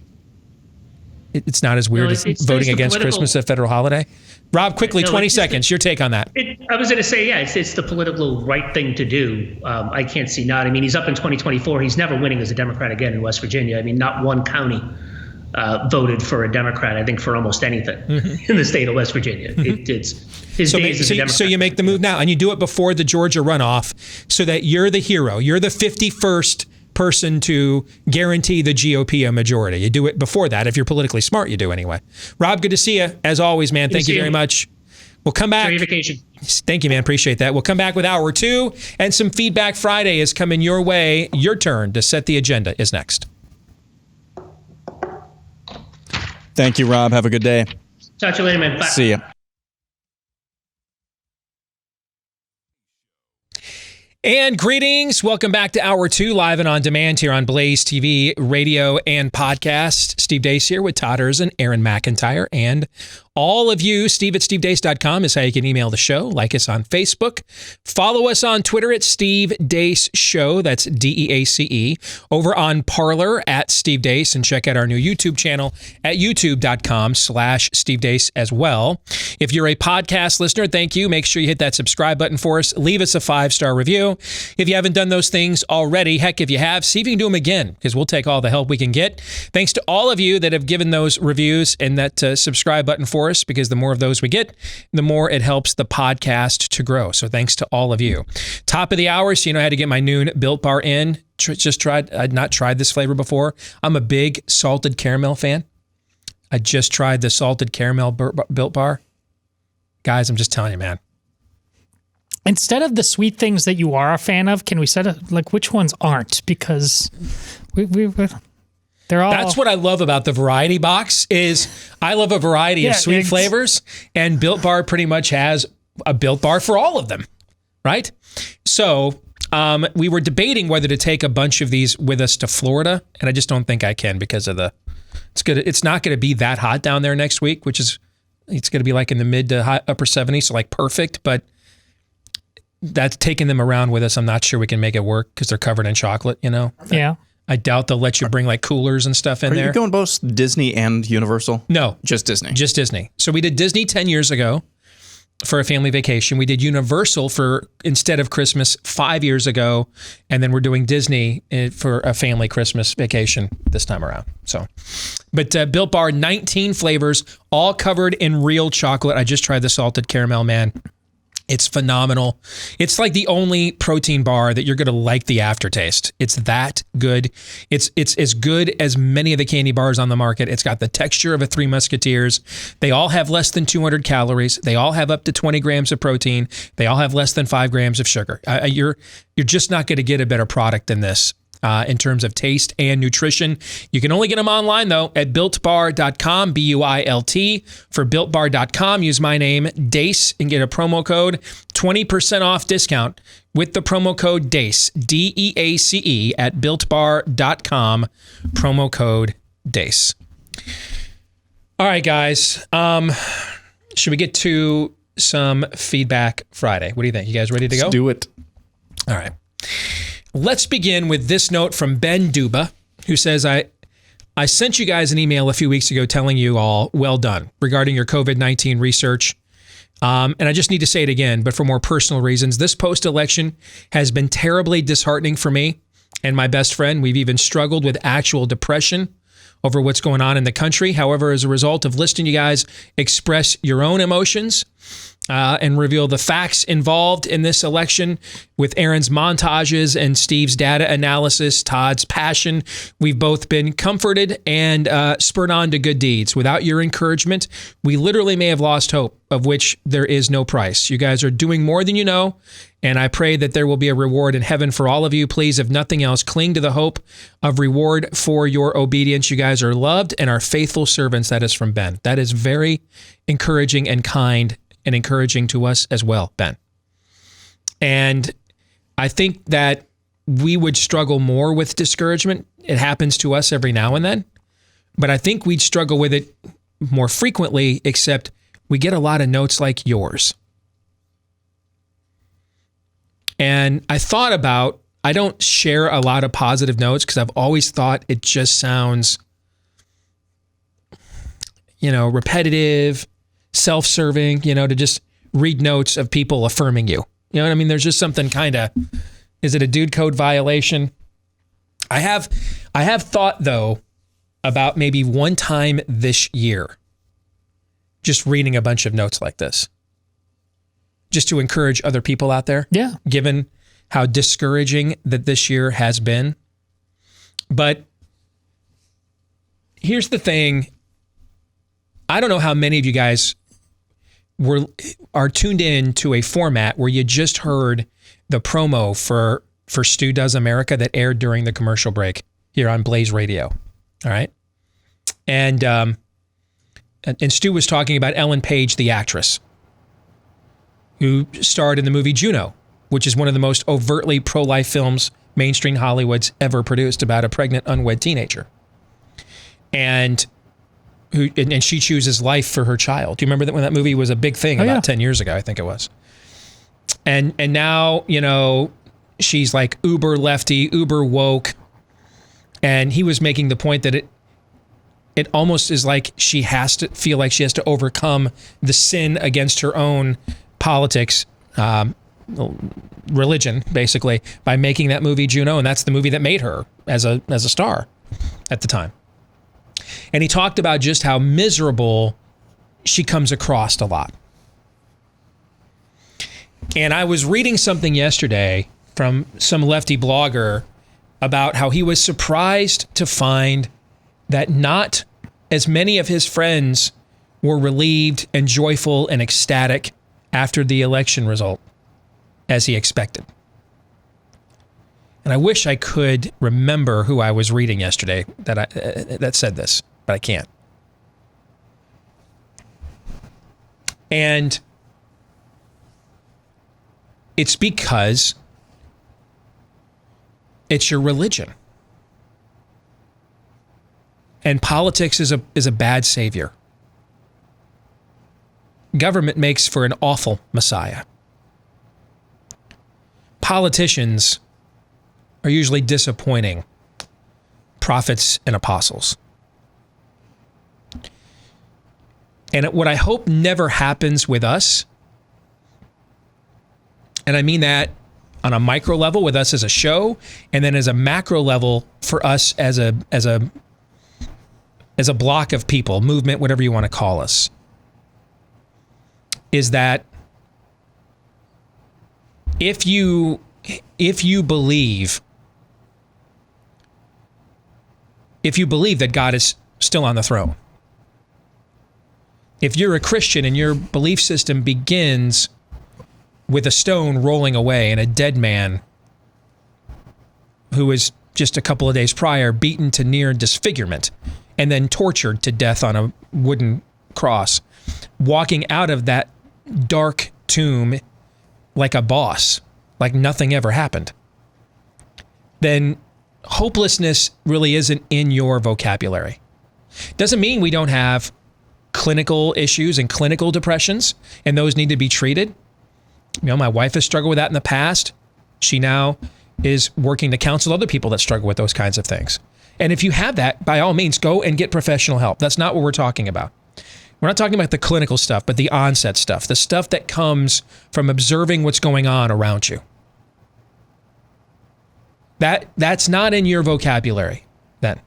It's not as weird as voting against Christmas, a federal holiday. Rob, quickly, 20 seconds. Your take on that. I was going to say, it's the political right thing to do. I can't see not. I mean, he's up in 2024. He's never winning as a Democrat again in West Virginia. I mean, not one county voted for a Democrat, I think, for almost anything in the state of West Virginia. It's his days as a Democrat. So you make the move now, and you do it before the Georgia runoff so that you're the hero. You're the 51st person to guarantee the GOP a majority. You do it before that. If you're politically smart, you do anyway. Rob, good to see you. As always, man, thank you very much. We'll come back. Enjoy your vacation. Thank you, man. Appreciate that. We'll come back with Hour 2, and some Feedback Friday is coming your way. Your turn to set the agenda is next. Thank you, Rob. Have a good day. Talk to you later, man. Bye. See ya. And greetings. Welcome back to Hour 2, live and on demand here on Blaze TV, radio, and podcast. Steve Deace here with Todd and Aaron McIntyre. And all of you, Steve at stevedeace.com is how you can email the show. Like us on Facebook. Follow us on Twitter at Steve Deace Show. That's DEACE. Over on Parler at Steve Deace. And check out our new YouTube channel at youtube.com/Steve Deace as well. If you're a podcast listener, thank you. Make sure you hit that subscribe button for us. Leave us a 5-star review. If you haven't done those things already, heck, if you have, see if you can do them again, because we'll take all the help we can get. Thanks to all of you that have given those reviews and that subscribe button for us, because the more of those we get, the more it helps the podcast to grow. So thanks to all of you. Top of the hour, so you know I had to get my noon Built Bar in. I'd not tried this flavor before. I'm a big salted caramel fan. I just tried the salted caramel Built Bar. Guys, I'm just telling you, man. Instead of the sweet things that you are a fan of, can we set it like which ones aren't? Because they're all. That's what I love about the variety box. Is I love a variety of sweet flavors, and Built Bar pretty much has a Built Bar for all of them, right? So we were debating whether to take a bunch of these with us to Florida, and I just don't think I can because of it's not going to be that hot down there next week, it's going to be like in the mid to upper 70s, so like perfect, but. That's taking them around with us. I'm not sure we can make it work because they're covered in chocolate, you know? Yeah. I doubt they'll let you bring like coolers and stuff in there. Are you going both Disney and Universal? No. Just Disney. Just Disney. So we did Disney 10 years ago for a family vacation. We did Universal instead of Christmas 5 years ago. And then we're doing Disney for a family Christmas vacation this time around. But Built Bar, 19 flavors, all covered in real chocolate. I just tried the salted caramel, man. It's phenomenal. It's like the only protein bar that you're going to like the aftertaste. It's that good. It's as good as many of the candy bars on the market. It's got the texture of a Three Musketeers. They all have less than 200 calories. They all have up to 20 grams of protein. They all have less than 5 grams of sugar. You're just not going to get a better product than this. In terms of taste and nutrition. You can only get them online, though, at BuiltBar.com, BUILT. For BuiltBar.com, use my name, Deace, and get a promo code, 20% off discount with the promo code DEACE, DEACE, at BuiltBar.com, promo code Deace. All right, guys. Should we get to some Feedback Friday? What do you think? You guys ready to go? Let's do it. All right. Let's begin with this note from Ben Duba, who says, I sent you guys an email a few weeks ago telling you all, well done, regarding your COVID-19 research. And I just need to say it again, but for more personal reasons. This post-election has been terribly disheartening for me and my best friend. We've even struggled with actual depression over what's going on in the country. However, as a result of listening to you guys express your own emotions and reveal the facts involved in this election with Aaron's montages and Steve's data analysis, Todd's passion, we've both been comforted and spurred on to good deeds. Without your encouragement, we literally may have lost hope, of which there is no price. You guys are doing more than you know, and I pray that there will be a reward in heaven for all of you. Please, if nothing else, cling to the hope of reward for your obedience. You guys are loved and are faithful servants. That is from Ben. That is very encouraging and kind and encouraging to us as well, Ben. And I think that we would struggle more with discouragement. It happens to us every now and then, but I think we'd struggle with it more frequently, except we get a lot of notes like yours. And I thought about, I don't share a lot of positive notes because I've always thought it just sounds, repetitive, self-serving, to just read notes of people affirming you. You know what I mean? There's just something kind of, is it a dude code violation? I have thought though about maybe one time this year, just reading a bunch of notes like this, just to encourage other people out there. Yeah. Given how discouraging that this year has been. But here's the thing. I don't know how many of you guys are tuned in to a format where you just heard the promo for Stu Does America that aired during the commercial break here on Blaze Radio. All right. And Stu was talking about Ellen Page, the actress, who starred in the movie Juno, which is one of the most overtly pro-life films mainstream Hollywood's ever produced about a pregnant, unwed teenager. And she chooses life for her child. Do you remember that when that movie was a big thing about 10 years ago, I think it was. And now, she's like uber lefty, uber woke. And he was making the point that it almost is like she has to feel like she has to overcome the sin against her own politics, religion, basically, by making that movie Juno. And that's the movie that made her as a star at the time. And he talked about just how miserable she comes across a lot. And I was reading something yesterday from some lefty blogger about how he was surprised to find that not as many of his friends were relieved and joyful and ecstatic after the election result as he expected. And I wish I could remember who I was reading yesterday that said this, but I can't. And it's because it's your religion. And politics is a bad savior. Government makes for an awful messiah. Politicians are usually disappointing prophets and apostles. And what I hope never happens with us, and I mean that on a micro level with us as a show, and then as a macro level for us as a block of people, movement, whatever you want to call us, is that if you believe that God is still on the throne, if you're a Christian and your belief system begins with a stone rolling away and a dead man who was just a couple of days prior beaten to near disfigurement and then tortured to death on a wooden cross, walking out of that dark tomb like a boss, like nothing ever happened, then hopelessness really isn't in your vocabulary. Doesn't mean we don't have clinical issues and clinical depressions, and those need to be treated. You know, my wife has struggled with that in the past. She now is working to counsel other people that struggle with those kinds of things. And if you have that, by all means, go and get professional help. That's not what we're talking about. We're not talking about the clinical stuff, but the onset stuff, the stuff that comes from observing what's going on around you. That's not in your vocabulary then.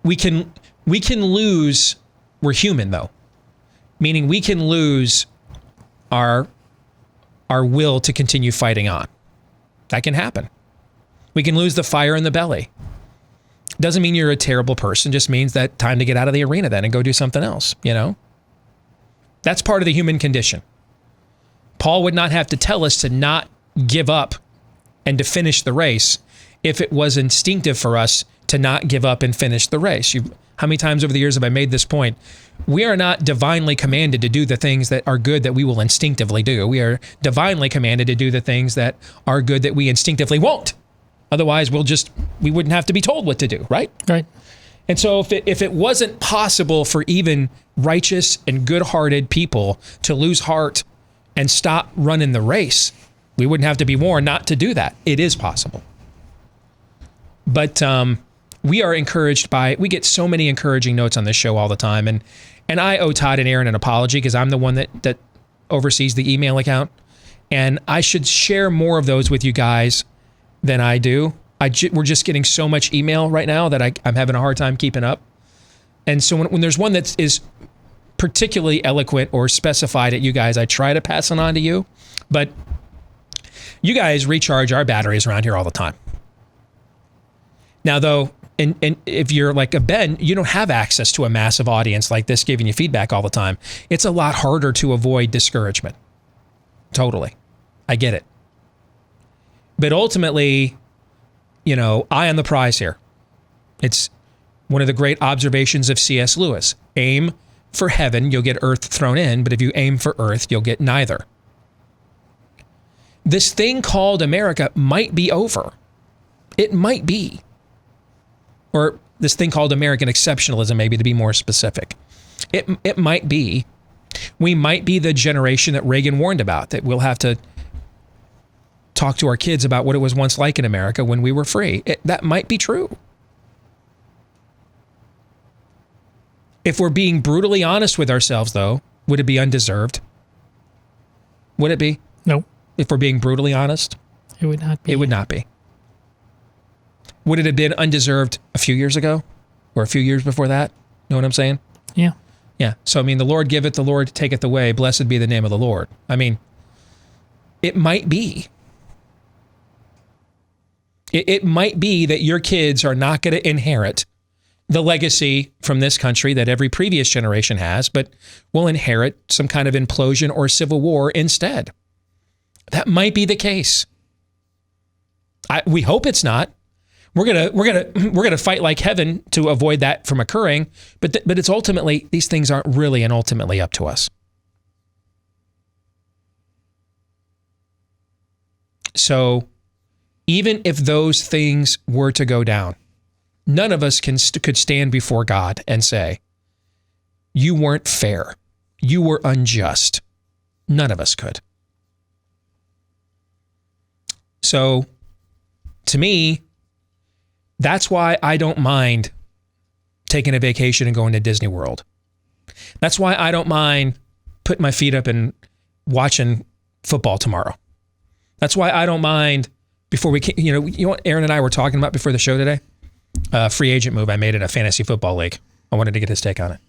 We can lose, we're human though, meaning we can lose our will to continue fighting on. That can happen. We can lose the fire in the belly. Doesn't mean you're a terrible person, just means that time to get out of the arena then and go do something else, you know? That's part of the human condition. Paul would not have to tell us to not give up and to finish the race if it was instinctive for us to not give up and finish the race. How many times over the years have I made this point? We are not divinely commanded to do the things that are good that we will instinctively do. We are divinely commanded to do the things that are good that we instinctively won't. Otherwise, we wouldn't have to be told what to do, right? Right. And so if it wasn't possible for even righteous and good-hearted people to lose heart and stop running the race, we wouldn't have to be warned not to do that. It is possible. But we are encouraged we get so many encouraging notes on this show all the time. And I owe Todd and Aaron an apology because I'm the one that oversees the email account. And I should share more of those with you guys than I do. We're just getting so much email right now that I'm having a hard time keeping up. And so when there's one that is particularly eloquent or specified at you guys, I try to pass it on to you. But you guys recharge our batteries around here all the time. Now, though, and if you're like a Ben, you don't have access to a massive audience like this giving you feedback all the time. It's a lot harder to avoid discouragement. Totally. I get it. But ultimately, you know, eye on the prize here. It's one of the great observations of C.S. Lewis. Aim for heaven, you'll get earth thrown in, but if you aim for earth, you'll get neither. This thing called America might be over. It might be. Or this thing called American exceptionalism, maybe to be more specific. It might be. We might be the generation that Reagan warned about, that we'll have to talk to our kids about what it was once like in America when we were free. That might be true. If we're being brutally honest with ourselves, though, would it be undeserved? Would it be? No. If we're being brutally honest? It would not be. It would not be. Would it have been undeserved a few years ago? Or a few years before that? Know what I'm saying? Yeah. Yeah. So, I mean, the Lord giveth, the Lord taketh away. Blessed be the name of the Lord. I mean, it might be. It might be that your kids are not going to inherit the legacy from this country that every previous generation has, but will inherit some kind of implosion or civil war instead. That might be the case. We hope it's not. We're gonna fight like heaven to avoid that from occurring. But it's ultimately, these things aren't really and ultimately up to us. So even if those things were to go down, none of us could stand before God and say, you weren't fair. You were unjust. None of us could. So to me, that's why I don't mind taking a vacation and going to Disney World. That's why I don't mind putting my feet up and watching football tomorrow. That's why I don't mind before we, you know what Aaron and I were talking about before the show today? Free agent move I made in a fantasy football league. I wanted to get his take on it.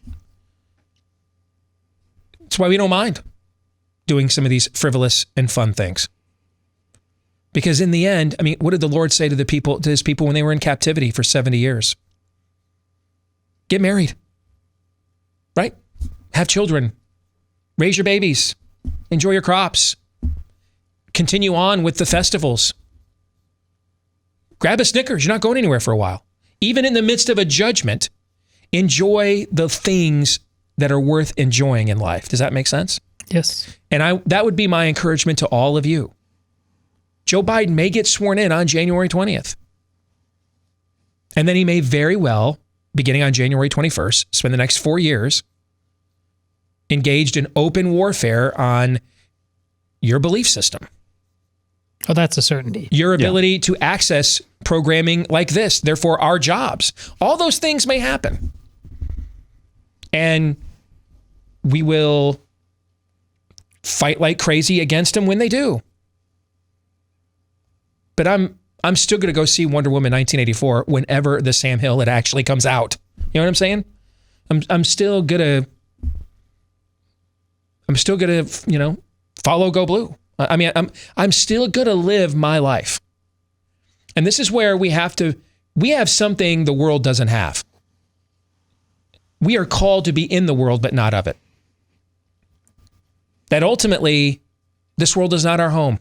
That's why we don't mind doing some of these frivolous and fun things. Because in the end, I mean, what did the Lord say to his people when they were in captivity for 70 years? Get married, right? Have children, raise your babies, enjoy your crops, continue on with the festivals. Grab a Snickers. You're not going anywhere for a while. Even in the midst of a judgment, enjoy the things that are worth enjoying in life. Does that make sense? Yes. And that would be my encouragement to all of you. Joe Biden may get sworn in on January 20th. And then he may very well, beginning on January 21st, spend the next 4 years engaged in open warfare on your belief system. Oh, that's a certainty. Your ability to access programming like this, therefore our jobs. All those things may happen. And we will fight like crazy against them when they do. But I'm still going to go see Wonder Woman 1984 whenever the Sam Hill it actually comes out. You know what I'm saying? I'm still gonna follow Go Blue. I mean, I'm still gonna live my life. And this is where we have something the world doesn't have. We are called to be in the world, but not of it. That ultimately, this world is not our home.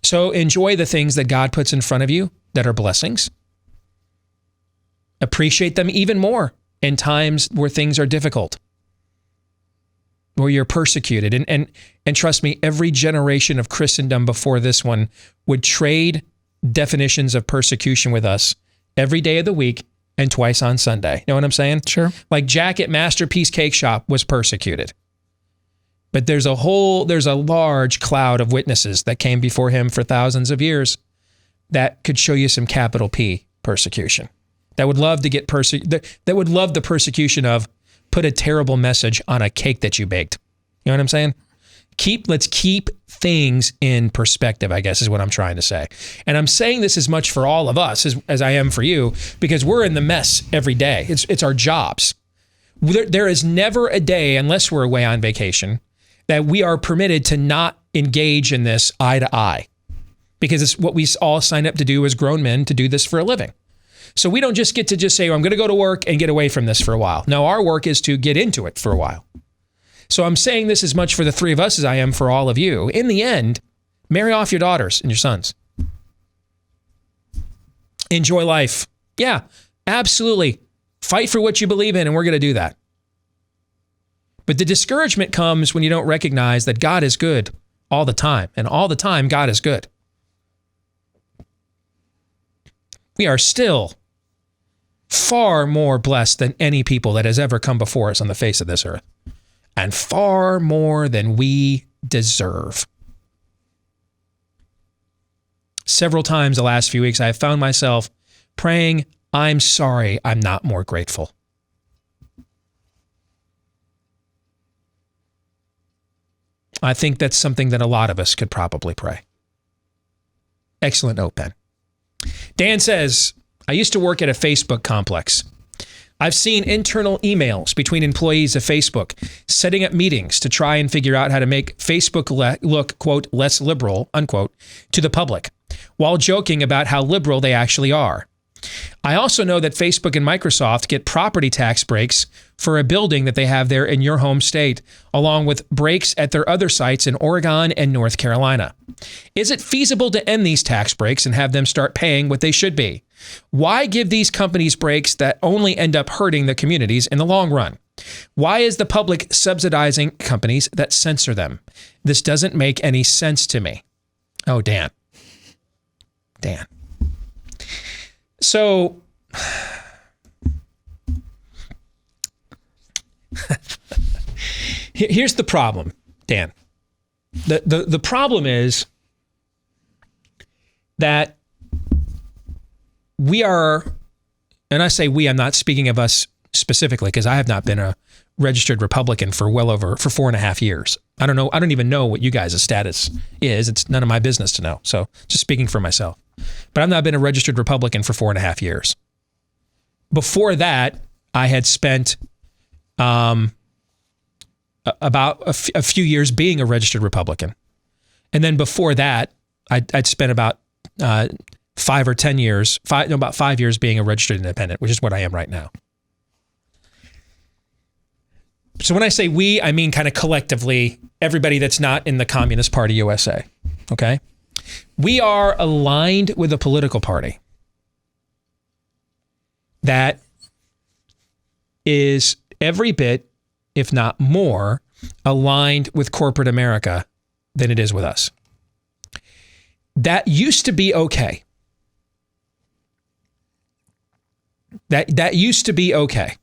So enjoy the things that God puts in front of you that are blessings. Appreciate them even more in times where things are difficult, where you're persecuted. And trust me, every generation of Christendom before this one would trade definitions of persecution with us every day of the week and twice on Sunday. You know what I'm saying? Sure. Like Jack at Masterpiece Cake Shop was persecuted. But there's a large cloud of witnesses that came before him for thousands of years that could show you some capital P persecution. That would love to get that would love the persecution of put a terrible message on a cake that you baked. You know what I'm saying? Let's keep things in perspective, I guess is what I'm trying to say. And I'm saying this as much for all of us as I am for you, because we're in the mess every day. It's our jobs. There is never a day, unless we're away on vacation, that we are permitted to not engage in this eye to eye, because it's what we all signed up to do as grown men, to do this for a living. So we don't just get to say, well, I'm going to go to work and get away from this for a while. No, our work is to get into it for a while. So I'm saying this as much for the three of us as I am for all of you. In the end, marry off your daughters and your sons. Enjoy life. Yeah, absolutely. Fight for what you believe in, and we're going to do that. But the discouragement comes when you don't recognize that God is good all the time, and all the time God is good. We are still far more blessed than any people that has ever come before us on the face of this earth, and far more than we deserve. Several times the last few weeks, I have found myself praying, I'm sorry I'm not more grateful. I think that's something that a lot of us could probably pray. Excellent note, Ben. Dan says, I used to work at a Facebook complex. I've seen internal emails between employees of Facebook setting up meetings to try and figure out how to make Facebook look, quote, less liberal, unquote, to the public, while joking about how liberal they actually are. I also know that Facebook and Microsoft get property tax breaks for a building that they have there in your home state, along with breaks at their other sites in Oregon and North Carolina. Is it feasible to end these tax breaks and have them start paying what they should be? Why give these companies breaks that only end up hurting the communities in the long run? Why is the public subsidizing companies that censor them? This doesn't make any sense to me. Oh, Dan. So, here's the problem, Dan. The problem is that we are, and I say we, I'm not speaking of us specifically, because I have not been a registered Republican for 4.5 years. I don't even know what you guys' status is. It's none of my business to know. So just speaking for myself. But I've not been a registered Republican for 4.5 years. Before that, I had spent about a few years being a registered Republican. And then before that, I'd spent about 5 years being a registered independent, which is what I am right now. So when I say we, I mean kind of collectively, everybody that's not in the Communist Party USA, okay? We are aligned with a political party that is every bit, if not more, aligned with corporate America than it is with us. That used to be okay. That used to be okay.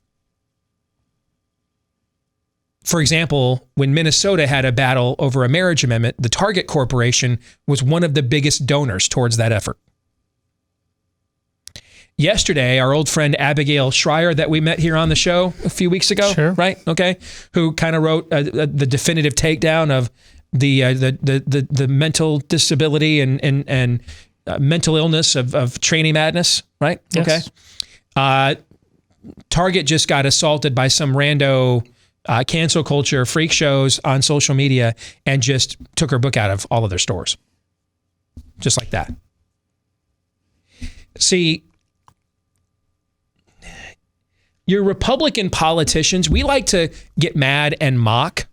For example, when Minnesota had a battle over a marriage amendment, the Target Corporation was one of the biggest donors towards that effort. Yesterday, our old friend Abigail Schreier that we met here on the show a few weeks ago, sure. Right? Okay, who kind of wrote the definitive takedown of the mental disability and mental illness of tranny madness, right? Yes. Okay. Target just got assaulted by some rando cancel culture freak shows on social media and just took her book out of all of their stores. Just like that. See, your Republican politicians, we like to get mad and mock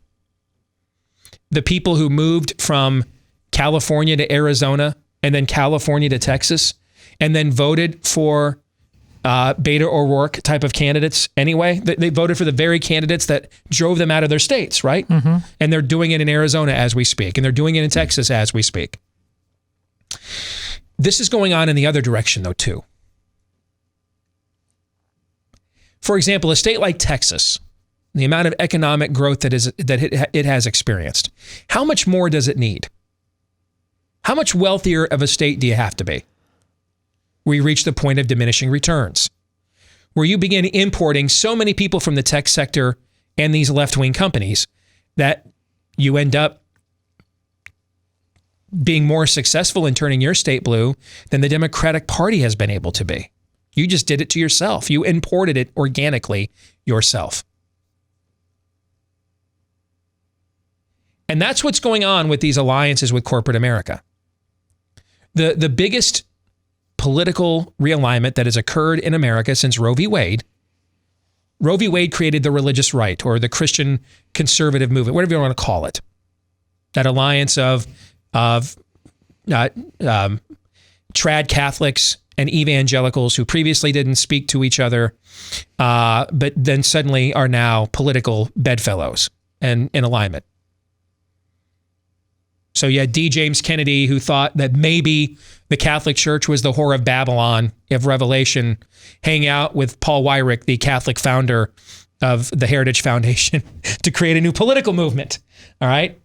the people who moved from California to Arizona and then California to Texas and then voted for Beto O'Rourke type of candidates anyway. They voted for the very candidates that drove them out of their states, right? Mm-hmm. And they're doing it in Arizona as we speak, and they're doing it in Texas as we speak. This is going on in the other direction, though, too. For example, a state like Texas, the amount of economic growth that it has experienced, how much more does it need? How much wealthier of a state do you have to be? Where you reach the point of diminishing returns, where you begin importing so many people from the tech sector and these left-wing companies that you end up being more successful in turning your state blue than the Democratic Party has been able to be. You just did it to yourself. You imported it organically yourself. And that's what's going on with these alliances with corporate America. The biggest political realignment that has occurred in America since Roe v. Wade. Roe v. Wade created the religious right or the Christian conservative movement, whatever you want to call it. That alliance of trad Catholics and evangelicals who previously didn't speak to each other, but then suddenly are now political bedfellows and in alignment. So you had D. James Kennedy, who thought that maybe the Catholic Church was the whore of Babylon of Revelation, hang out with Paul Weyrich, the Catholic founder of the Heritage Foundation, to create a new political movement. All right.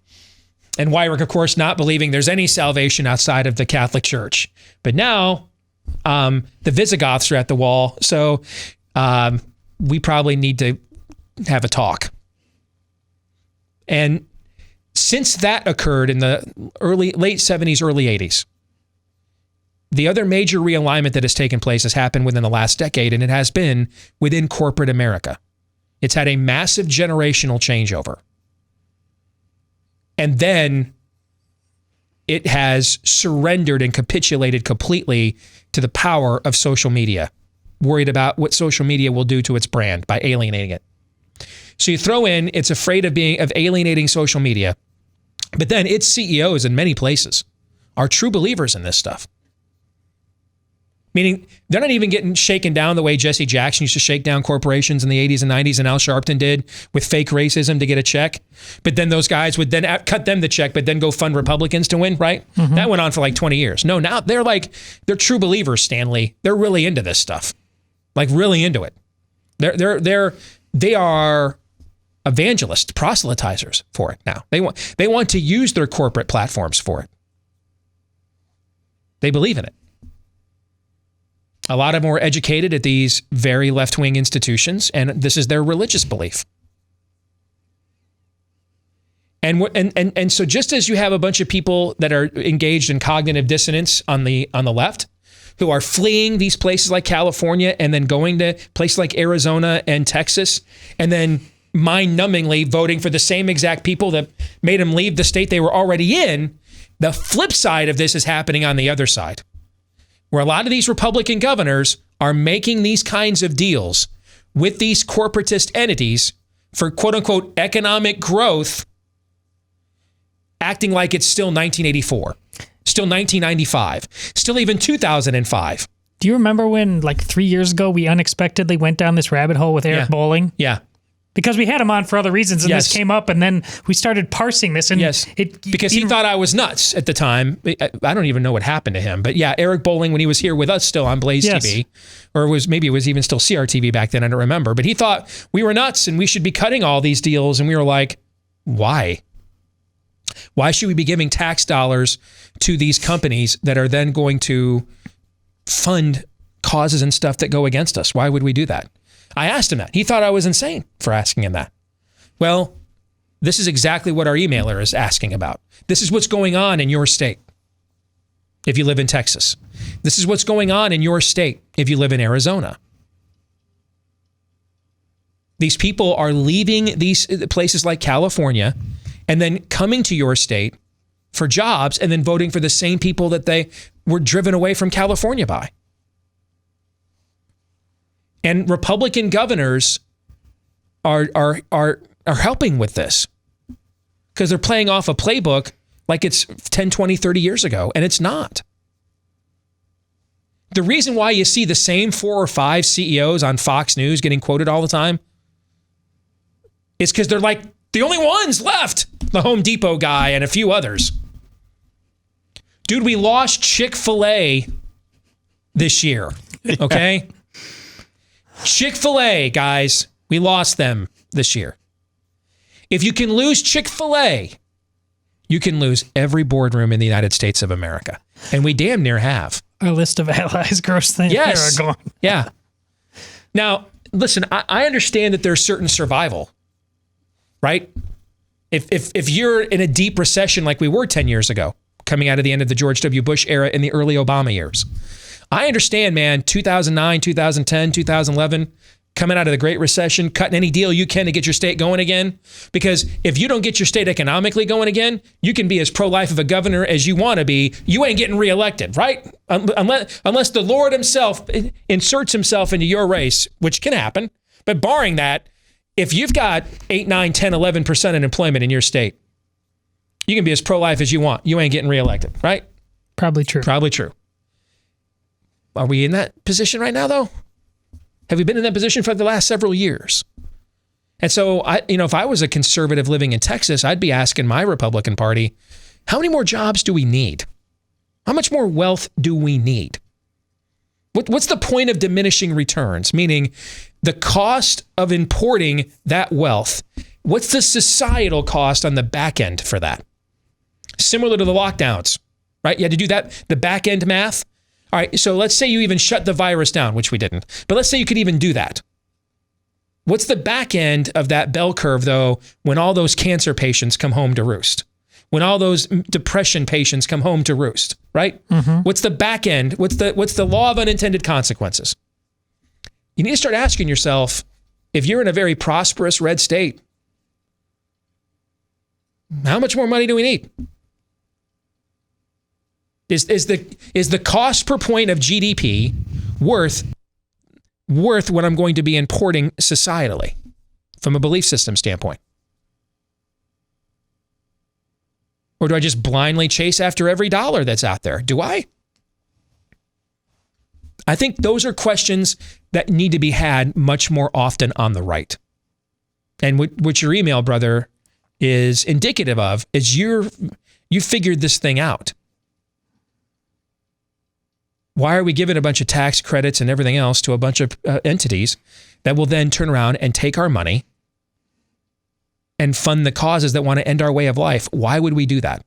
And Weyrich, of course, not believing there's any salvation outside of the Catholic Church. But now the Visigoths are at the wall. So we probably need to have a talk. And since that occurred in the late 70s, early 80s, the other major realignment that has taken place has happened within the last decade, and it has been within corporate America. It's had a massive generational changeover. And then it has surrendered and capitulated completely to the power of social media, worried about what social media will do to its brand by alienating it. So you throw in, it's afraid of alienating social media, but then its CEOs in many places are true believers in this stuff. Meaning they're not even getting shaken down the way Jesse Jackson used to shake down corporations in the 80s and 90s and Al Sharpton did with fake racism to get a check. But then those guys would then cut them the check, but then go fund Republicans to win, right? Mm-hmm. That went on for like 20 years. No, now they're true believers, Stanley. They're really into this stuff. Like really into it. They are evangelists, proselytizers for it now. They want to use their corporate platforms for it. They believe in it. A lot of them were educated at these very left-wing institutions, and this is their religious belief. And so just as you have a bunch of people that are engaged in cognitive dissonance on the left, who are fleeing these places like California and then going to places like Arizona and Texas, and then mind-numbingly voting for the same exact people that made them leave the state they were already in, the flip side of this is happening on the other side, where a lot of these Republican governors are making these kinds of deals with these corporatist entities for quote-unquote economic growth, acting like it's still 1984, still 1995, still even 2005. Do you remember when, like 3 years ago, we unexpectedly went down this rabbit hole with Eric Bolling? Yeah. Because we had him on for other reasons, and this came up, and then we started parsing this. And because he thought I was nuts at the time. I don't even know what happened to him. But yeah, Eric Bolling, when he was here with us still on BlazeTV, or maybe it was even still CRTV back then, I don't remember. But he thought we were nuts and we should be cutting all these deals. And we were like, why? Why should we be giving tax dollars to these companies that are then going to fund causes and stuff that go against us? Why would we do that? I asked him that. He thought I was insane for asking him that. Well, this is exactly what our emailer is asking about. This is what's going on in your state if you live in Texas. This is what's going on in your state if you live in Arizona. These people are leaving these places like California and then coming to your state for jobs and then voting for the same people that they were driven away from California by. And Republican governors are helping with this because they're playing off a playbook like it's 10, 20, 30 years ago, and it's not. The reason why you see the same 4 or 5 CEOs on Fox News getting quoted all the time is because they're like the only ones left. The Home Depot guy and a few others. Dude, we lost Chick-fil-A this year, okay? Chick-fil-A, guys, we lost them this year. If you can lose Chick-fil-A, you can lose every boardroom in the United States of America. And we damn near have. Our list of allies gross things are gone. Yeah. Now, listen, I understand that there's certain survival, right? If you're in a deep recession like we were 10 years ago, coming out of the end of the George W. Bush era in the early Obama years, I understand, man, 2009, 2010, 2011, coming out of the Great Recession, cutting any deal you can to get your state going again. Because if you don't get your state economically going again, you can be as pro-life of a governor as you want to be. You ain't getting reelected, right? Unless the Lord himself inserts himself into your race, which can happen. But barring that, if you've got 8, 9, 10, 11% unemployment in your state, you can be as pro-life as you want. You ain't getting reelected, right? Probably true. Probably true. Are we in that position right now, though? Have we been in that position for the last several years? And so, if I was a conservative living in Texas, I'd be asking my Republican Party, how many more jobs do we need? How much more wealth do we need? What's the point of diminishing returns? Meaning the cost of importing that wealth. What's the societal cost on the back end for that? Similar to the lockdowns, right? You had to do that, the back end math. All right, so let's say you even shut the virus down, which we didn't. But let's say you could even do that. What's the back end of that bell curve, though, when all those cancer patients come home to roost? When all those depression patients come home to roost, right? Mm-hmm. What's the back end? What's the law of unintended consequences? You need to start asking yourself, if you're in a very prosperous red state, how much more money do we need? Is the cost per point of GDP worth what I'm going to be importing societally from a belief system standpoint? Or do I just blindly chase after every dollar that's out there? Do I? I think those are questions that need to be had much more often on the right. And what your email, brother, is indicative of is you figured this thing out. Why are we giving a bunch of tax credits and everything else to a bunch of entities that will then turn around and take our money and fund the causes that want to end our way of life? Why would we do that?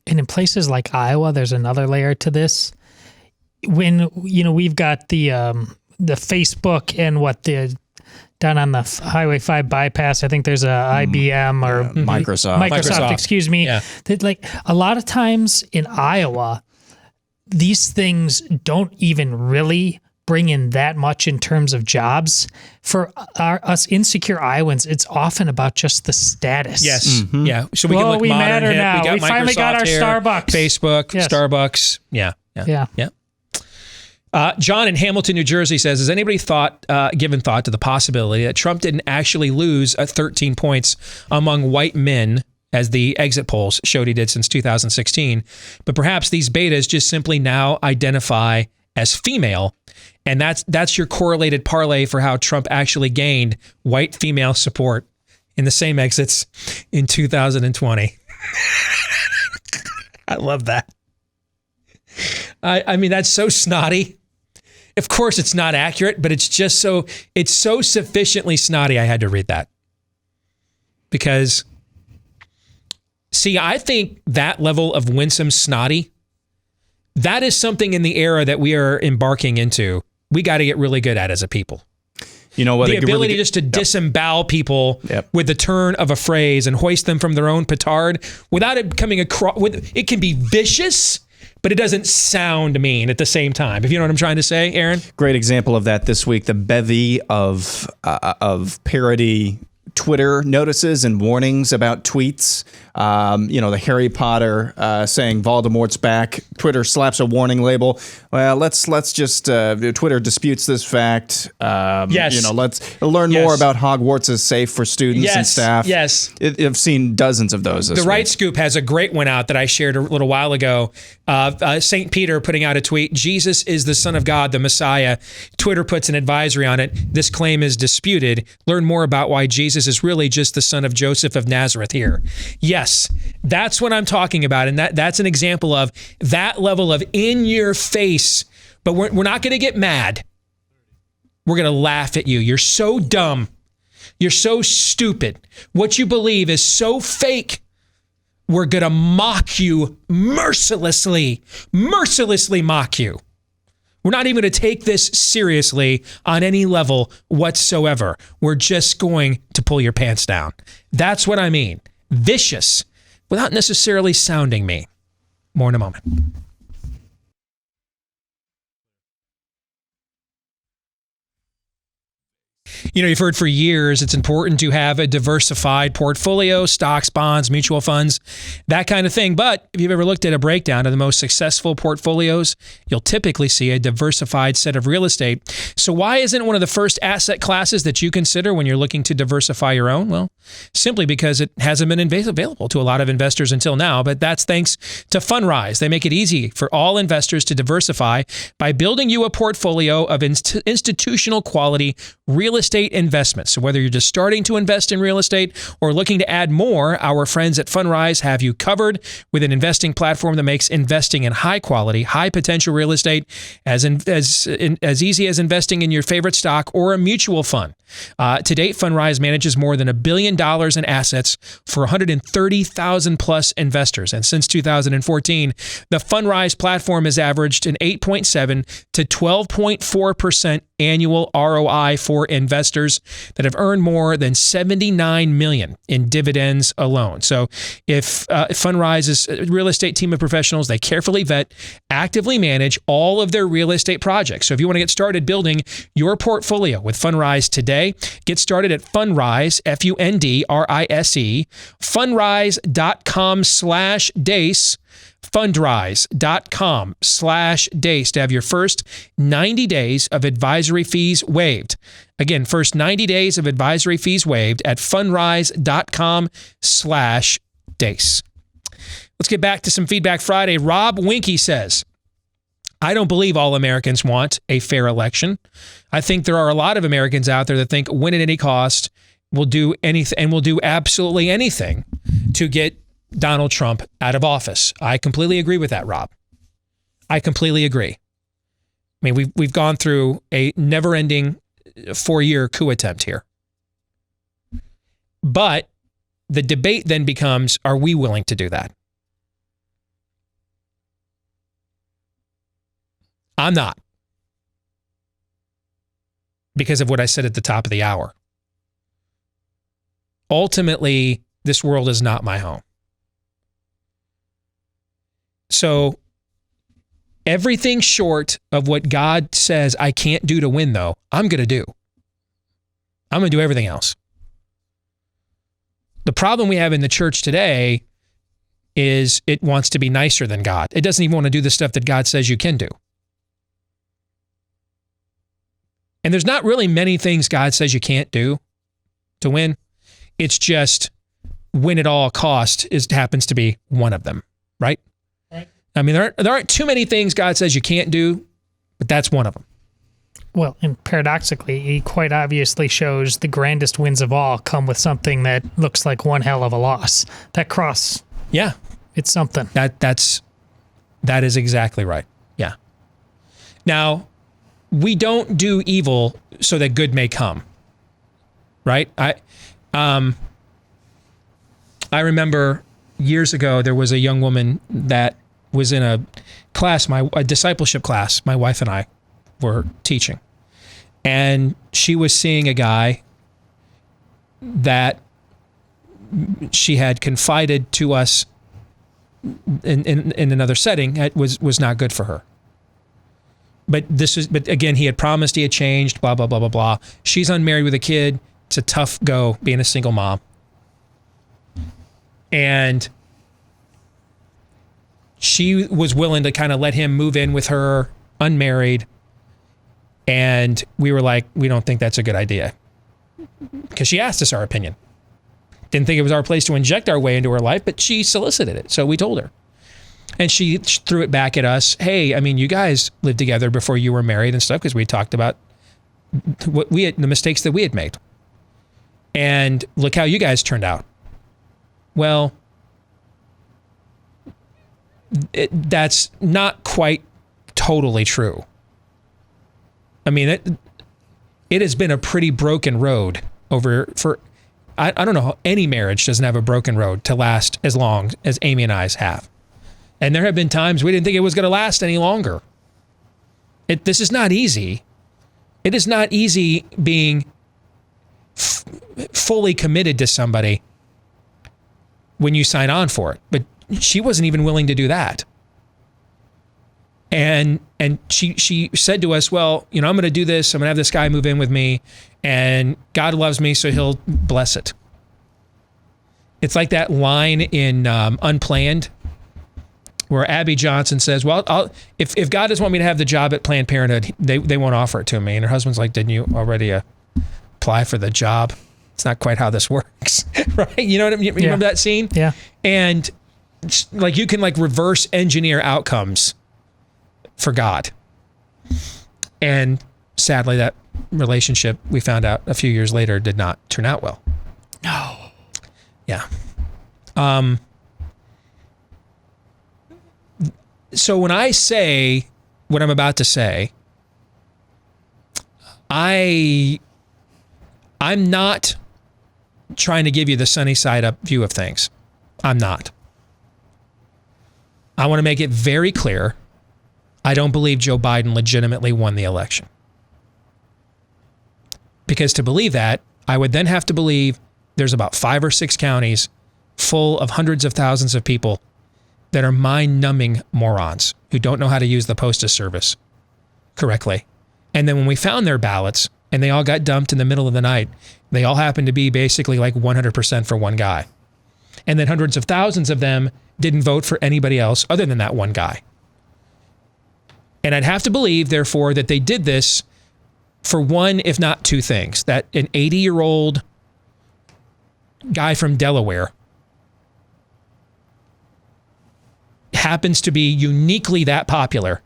And in places like Iowa, there's another layer to this. When, we've got the Facebook and down on the Highway 5 bypass, I think there's a IBM or Microsoft, excuse me. Yeah. That, like, a lot of times in Iowa, these things don't even really bring in that much in terms of jobs. For us insecure Iowans, it's often about just the status. Yes. Mm-hmm. Yeah. So we can look modern, matter hip. now. We finally got our here, Starbucks. Facebook, yes. Starbucks. Yeah. John in Hamilton, New Jersey says, has anybody given thought to the possibility that Trump didn't actually lose 13 points among white men, as the exit polls showed he did since 2016, but perhaps these betas just simply now identify as female. And that's your correlated parlay for how Trump actually gained white female support in the same exits in 2020. I love that. I mean, that's so snotty. Of course, it's not accurate, but it's so sufficiently snotty. I had to read that. Because, see, I think that level of winsome snotty, that is something in the era that we are embarking into. We got to get really good at as a people. You know what? The ability just to disembowel people with the turn of a phrase and hoist them from their own petard without it coming across. It can be vicious, but it doesn't sound mean at the same time. If you know what I'm trying to say, Aaron. Great example of that this week: the bevy of parody Twitter notices and warnings about tweets. The Harry Potter saying Voldemort's back. Twitter slaps a warning label. Well, let's just Twitter disputes this fact. Yes. Let's learn more about Hogwarts is safe for students and staff. Yes. I've seen dozens of those this The week. Right Scoop has a great one out that I shared a little while ago. St. Peter putting out a tweet, Jesus is the Son of God, the Messiah. Twitter puts an advisory on it. This claim is disputed. Learn more about why Jesus is really just the son of Joseph of Nazareth here. Yes, that's what I'm talking about. And that's an example of that level of in your face. But we're not going to get mad. We're going to laugh at you. You're so dumb. You're so stupid. What you believe is so fake. We're going to mock you mercilessly mock you. We're not even going to take this seriously on any level whatsoever. We're just going to pull your pants down. That's what I mean. Vicious, without necessarily sounding mean. More in a moment. You've heard for years it's important to have a diversified portfolio, stocks, bonds, mutual funds, that kind of thing. But if you've ever looked at a breakdown of the most successful portfolios, you'll typically see a diversified set of real estate. So why isn't it one of the first asset classes that you consider when you're looking to diversify your own? Well, simply because it hasn't been available to a lot of investors until now, but that's thanks to Fundrise. They make it easy for all investors to diversify by building you a portfolio of institutional quality real estate investments. So whether you're just starting to invest in real estate or looking to add more, our friends at Fundrise have you covered with an investing platform that makes investing in high quality, high potential real estate as easy as investing in your favorite stock or a mutual fund. To date, Fundrise manages more than $1 billion in assets for 130,000 plus investors. And since 2014, the Fundrise platform has averaged an 8.7 to 12.4% annual ROI for investors that have earned more than $79 million in dividends alone. So if Fundrise's real estate team of professionals, they carefully vet, actively manage all of their real estate projects. So if you want to get started building your portfolio with Fundrise today, get started at Fundrise, Fundrise, fundrise.com/Deace, fundrise.com/Deace to have your first 90 days of advisory fees waived. Again, first 90 days of advisory fees waived at fundrise.com/Deace. Let's get back to some Feedback Friday. Rob Winky says, I don't believe all Americans want a fair election. I think there are a lot of Americans out there that think win at any cost, will do anything, and will do absolutely anything to get Donald Trump out of office. I completely agree with that, Rob. I completely agree. I mean, we've gone through a never-ending 4-year coup attempt here. But the debate then becomes, are we willing to do that? I'm not. Because of what I said at the top of the hour. Ultimately, this world is not my home. So everything short of what God says I can't do to win, though, I'm going to do. I'm going to do everything else. The problem we have in the church today is it wants to be nicer than God. It doesn't even want to do the stuff that God says you can do. And there's not really many things God says you can't do to win. It's just win at all cost happens to be one of them, right? I mean, there aren't too many things God says you can't do, But that's one of them. Well, and paradoxically, he quite obviously shows the grandest wins of all come with something that looks like one hell of a loss. That cross. Yeah. It's something. That is exactly right. Yeah. Now, we don't do evil so that good may come. Right? I remember years ago there was a young woman that was in a class, a discipleship class, my wife and I were teaching. And she was seeing a guy that she had confided to us in another setting. It was not good for her. But again, he had promised, he had changed, blah, blah, blah, blah, blah. She's unmarried with a kid. It's a tough go being a single mom. And she was willing to kind of let him move in with her, unmarried. And we were like, we don't think that's a good idea. Because she asked us our opinion. Didn't think it was our place to inject our way into her life, but she solicited it. So we told her. And she threw it back at us. Hey, I mean, you guys lived together before you were married and stuff, because we talked about the mistakes that we had made. And look how you guys turned out. Well, that's not quite totally true. I mean, it has been a pretty broken road I don't know how any marriage doesn't have a broken road to last as long as Amy and I's have. And there have been times we didn't think it was going to last any longer. This is not easy. It is not easy being fully committed to somebody when you sign on for it. But she wasn't even willing to do that. And she said to us, well, I'm going to do this. I'm going to have this guy move in with me, and God loves me, so he'll bless it. It's like that line in Unplanned where Abby Johnson says, well, if God doesn't want me to have the job at Planned Parenthood, they won't offer it to me. And her husband's like, didn't you already apply for the job? It's not quite how this works, right? You know what I mean? You remember that scene? Yeah. And like you can like reverse engineer outcomes for God. And sadly, that relationship, we found out a few years later, did not turn out well. No. Yeah. So when I say what I'm about to say, I'm not trying to give you the sunny side up view of things. I'm not. I want to make it very clear. I don't believe Joe Biden legitimately won the election. Because to believe that, I would then have to believe there's about 5 or 6 counties full of hundreds of thousands of people that are mind-numbing morons who don't know how to use the postal service correctly. And then when we found their ballots and they all got dumped in the middle of the night, they all happened to be basically like 100% for one guy. And then hundreds of thousands of them didn't vote for anybody else other than that one guy. And I'd have to believe, therefore, that they did this for one, if not 2 things. That an 80-year-old guy from Delaware happens to be uniquely that popular.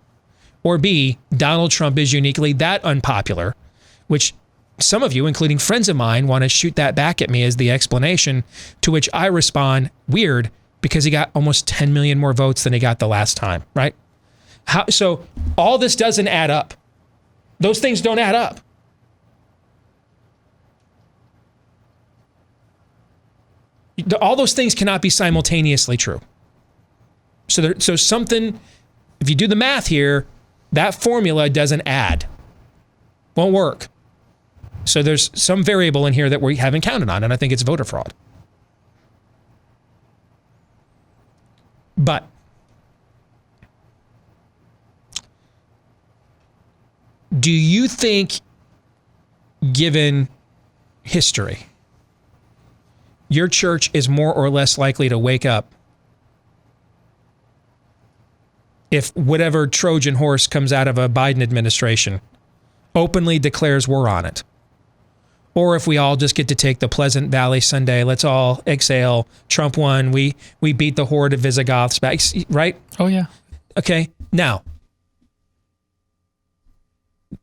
Or B, Donald Trump is uniquely that unpopular, which some of you, including friends of mine, want to shoot that back at me as the explanation, to which I respond, weird, because he got almost 10 million more votes than he got the last time, right? So all this doesn't add up. Those things don't add up. All those things cannot be simultaneously true. So something, if you do the math here, that formula doesn't add. Won't work. So there's some variable in here that we haven't counted on, and I think it's voter fraud. But do you think, given history, your church is more or less likely to wake up if whatever Trojan horse comes out of a Biden administration openly declares war on it? Or if we all just get to take the Pleasant Valley Sunday, let's all exhale, Trump won, we beat the horde of Visigoths back, right? Oh, yeah. Okay, now,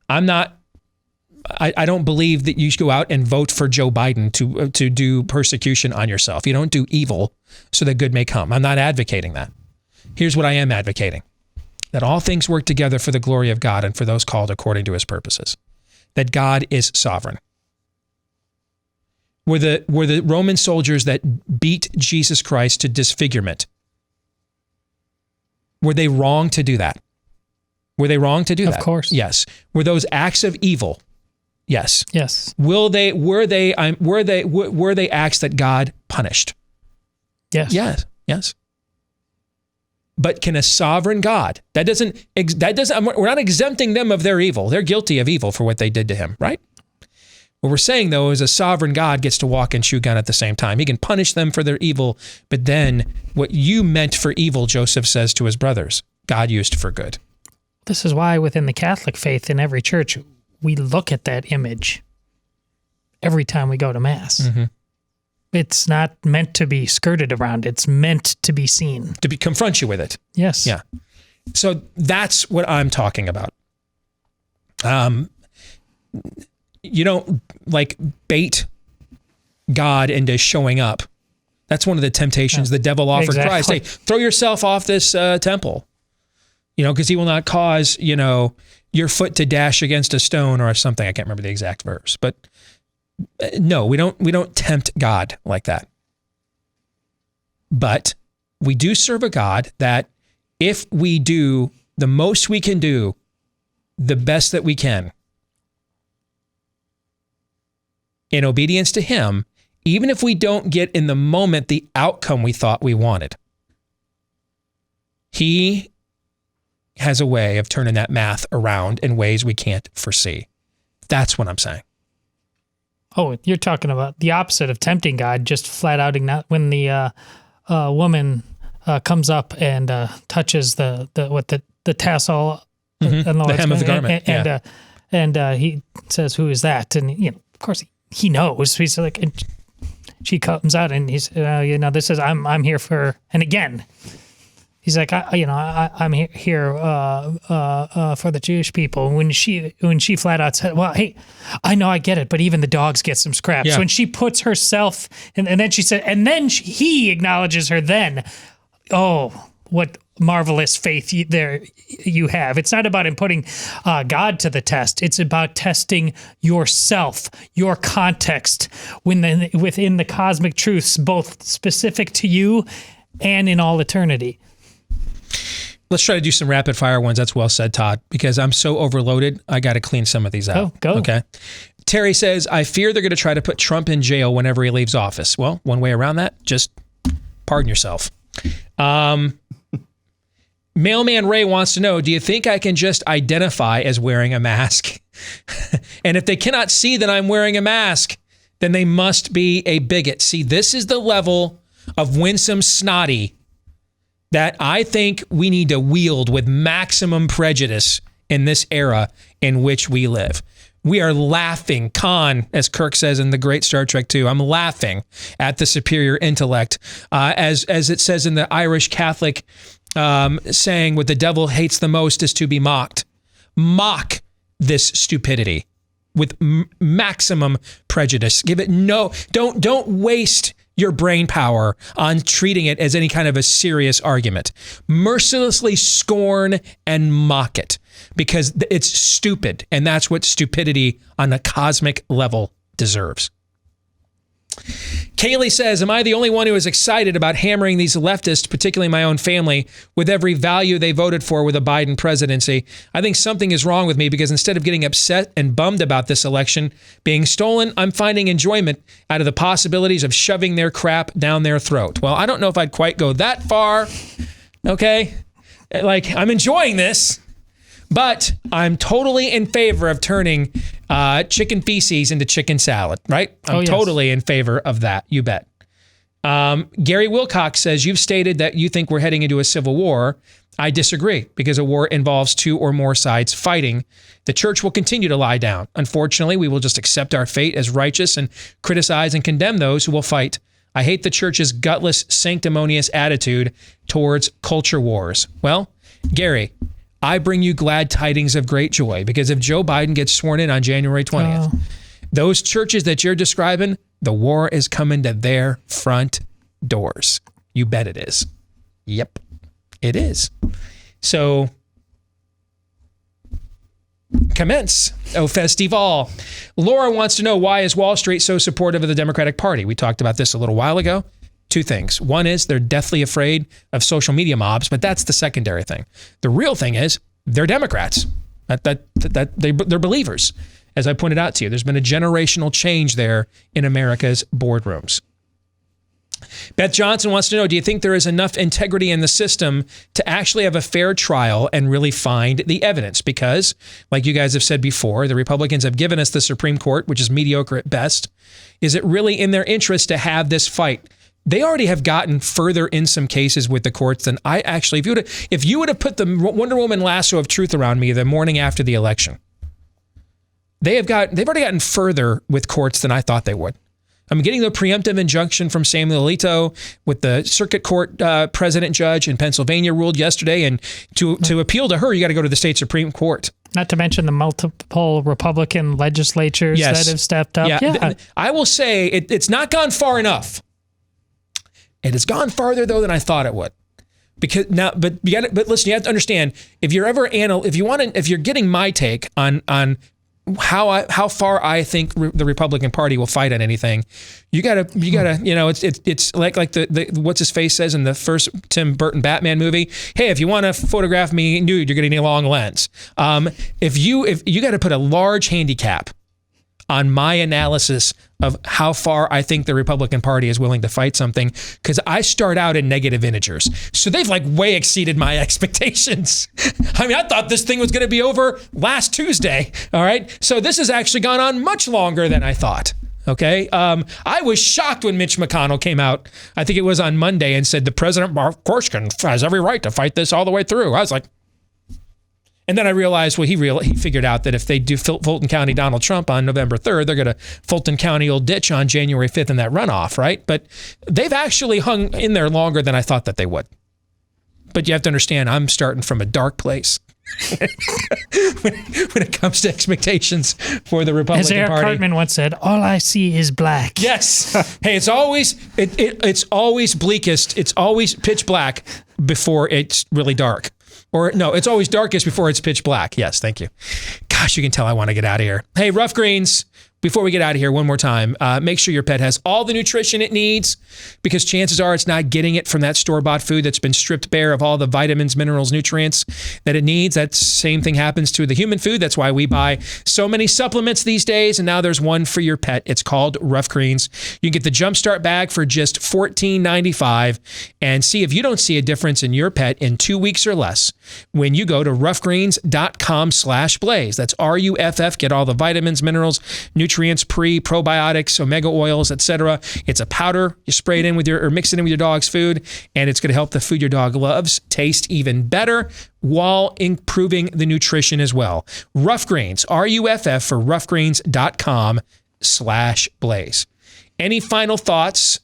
I don't believe that you should go out and vote for Joe Biden to do persecution on yourself. You don't do evil so that good may come. I'm not advocating that. Here's what I am advocating: that all things work together for the glory of God and for those called according to his purposes. That God is sovereign. Were the Roman soldiers that beat Jesus Christ to disfigurement, were they wrong to do that? Were they wrong to do that? Of course. Yes. Were those acts of evil? Yes. Yes. Were they acts that God punished? Yes. Yes. Yes. But can a sovereign God, we're not exempting them of their evil. They're guilty of evil for what they did to him, right? What we're saying, though, is a sovereign God gets to walk and chew gun at the same time. He can punish them for their evil, but then what you meant for evil, Joseph says to his brothers, God used for good. This is why within the Catholic faith in every church, we look at that image every time we go to Mass. Mm-hmm. It's not meant to be skirted around. It's meant to be seen. To confront you with it. Yes. Yeah. So that's what I'm talking about. You don't bait God into showing up. That's one of the temptations the devil offered Christ. Hey, throw yourself off this temple, because he will not cause, your foot to dash against a stone or something. I can't remember the exact verse, but no, we don't tempt God like that. But we do serve a God that if we do the most we can do, the best that we can, in obedience to him, even if we don't get in the moment the outcome we thought we wanted, he has a way of turning that math around in ways we can't foresee. That's what I'm saying. Oh, you're talking about the opposite of tempting God, just flat out when the woman comes up and touches the tassel and the hem of the garment, and he says, "Who is that?" And of course he knows. He's like, and she comes out and he's, this is I'm here for. And again, he's like, I'm here for the Jewish people. When she flat out said, "Well, hey, I know, I get it, but even the dogs get some scraps." Yeah. So when she puts herself, and then she said, and then he acknowledges her. Then, oh, what marvelous faith you have. It's not about him putting God to the test. It's about testing yourself, your context within the cosmic truths, both specific to you and in all eternity. Let's try to do some rapid fire ones. That's well said, Todd, because I'm so overloaded. I got to clean some of these out. Oh, go. Okay. Terry says, I fear they're going to try to put Trump in jail whenever he leaves office. Well, one way around that, just pardon yourself. Mailman Ray wants to know, do you think I can just identify as wearing a mask? And if they cannot see that I'm wearing a mask, then they must be a bigot. See, this is the level of winsome snotty that I think we need to wield with maximum prejudice in this era in which we live. We are laughing, as Kirk says in the great Star Trek 2, I'm laughing at the superior intellect. As it says in the Irish Catholic saying, what the devil hates the most is to be mocked. Mock this stupidity with maximum prejudice. Give it don't waste your brain power on treating it as any kind of a serious argument. Mercilessly scorn and mock it because it's stupid, and that's what stupidity on a cosmic level deserves. Kaylee says, am I the only one who is excited about hammering these leftists, particularly my own family, with every value they voted for with a Biden presidency? I think something is wrong with me because instead of getting upset and bummed about this election being stolen, I'm finding enjoyment out of the possibilities of shoving their crap down their throat. Well, I don't know if I'd quite go that far. Okay. I'm enjoying this, but I'm totally in favor of turning chicken feces into chicken salad, right? I'm totally in favor of that. You bet. Gary Wilcox says, you've stated that you think we're heading into a civil war. I disagree because a war involves two or more sides fighting. The church will continue to lie down. Unfortunately, we will just accept our fate as righteous and criticize and condemn those who will fight. I hate the church's gutless, sanctimonious attitude towards culture wars. Well, Gary, I bring you glad tidings of great joy, because if Joe Biden gets sworn in on January 20th, those churches that you're describing, the war is coming to their front doors. You bet it is. Yep, it is. So commence, O festival. Laura wants to know, why is Wall Street so supportive of the Democratic Party? We talked about this a little while ago. Two things. One is they're deathly afraid of social media mobs, but that's the secondary thing. The real thing is they're Democrats. They're believers. As I pointed out to you, there's been a generational change there in America's boardrooms. Beth Johnson wants to know, do you think there is enough integrity in the system to actually have a fair trial and really find the evidence? Because, like you guys have said before, the Republicans have given us the Supreme Court, which is mediocre at best. Is it really in their interest to have this fight? They already have gotten further in some cases with the courts than I actually, if you would have put the Wonder Woman lasso of truth around me the morning after the election, they've already gotten further with courts than I thought they would. I'm getting the preemptive injunction from Samuel Alito with the circuit court president judge in Pennsylvania ruled yesterday. And to appeal to her, you got to go to the state Supreme Court. Not to mention the multiple Republican legislatures that have stepped up. Yeah. I will say it's not gone far enough. It has gone farther though than I thought it would. Because now, but listen, you have to understand, if you're getting my take on how far I think the Republican Party will fight on anything, you gotta, it's like the what's his face says in the first Tim Burton Batman movie. Hey, if you want to photograph me nude, you're gonna need a long lens. If you got to put a large handicap on my analysis of how far I think the Republican Party is willing to fight something, because I start out in negative integers. So they've way exceeded my expectations. I mean, I thought this thing was going to be over last Tuesday. All right. So this has actually gone on much longer than I thought. Okay. I was shocked when Mitch McConnell came out, I think it was on Monday, and said the president, of course, has every right to fight this all the way through. I was like, and then I realized, he figured out that if they do Fulton County Donald Trump on November 3rd, they're going to Fulton County Old Ditch on January 5th in that runoff, right? But they've actually hung in there longer than I thought that they would. But you have to understand, I'm starting from a dark place when it comes to expectations for the Republican Party. As Eric Cartman once said, all I see is black. Yes. Hey, it's always bleakest. It's always pitch black before it's really dark. Or no, it's always darkest before it's pitch black. Yes, thank you. Gosh, you can tell I want to get out of here. Hey, Rough Greens, before we get out of here one more time, make sure your pet has all the nutrition it needs, because chances are it's not getting it from that store-bought food that's been stripped bare of all the vitamins, minerals, nutrients that it needs. That same thing happens to the human food. That's why we buy so many supplements these days, and now there's one for your pet. It's called Rough Greens. You can get the Jumpstart bag for just $14.95 and see if you don't see a difference in your pet in 2 weeks or less when you go to roughgreens.com/blaze. That's RUFF. Get all the vitamins, minerals, nutrients, probiotics, omega oils, etc. It's a powder. You spray it in or mix it in with your dog's food, and it's going to help the food your dog loves taste even better while improving the nutrition as well. Rough Greens, RUFF, for roughgreens.com/blaze. Any final thoughts?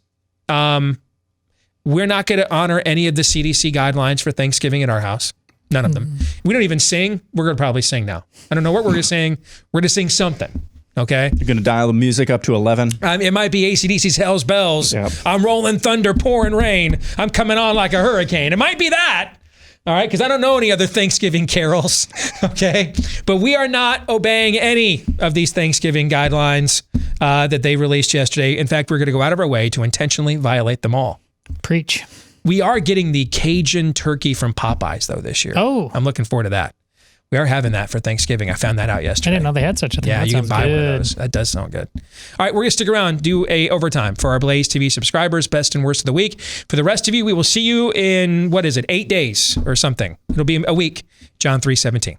We're not going to honor any of the CDC guidelines for Thanksgiving at our house. None of them. We don't even sing. We're going to probably sing now. I don't know what we're going to sing. We're going to sing something. Okay. You're going to dial the music up to 11. It might be AC/DC's Hell's Bells. Yep. I'm rolling thunder, pouring rain. I'm coming on like a hurricane. It might be that. All right. Because I don't know any other Thanksgiving carols. Okay. But we are not obeying any of these Thanksgiving guidelines that they released yesterday. In fact, we're going to go out of our way to intentionally violate them all. Preach. We are getting the Cajun turkey from Popeyes, though, this year. Oh. I'm looking forward to that. We are having that for Thanksgiving. I found that out yesterday. I didn't know they had such a thing. Yeah, you can buy one of those. That does sound good. All right, we're going to stick around, do a overtime for our Blaze TV subscribers, best and worst of the week. For the rest of you, we will see you in, 8 days or something. It'll be a week. John 3:17.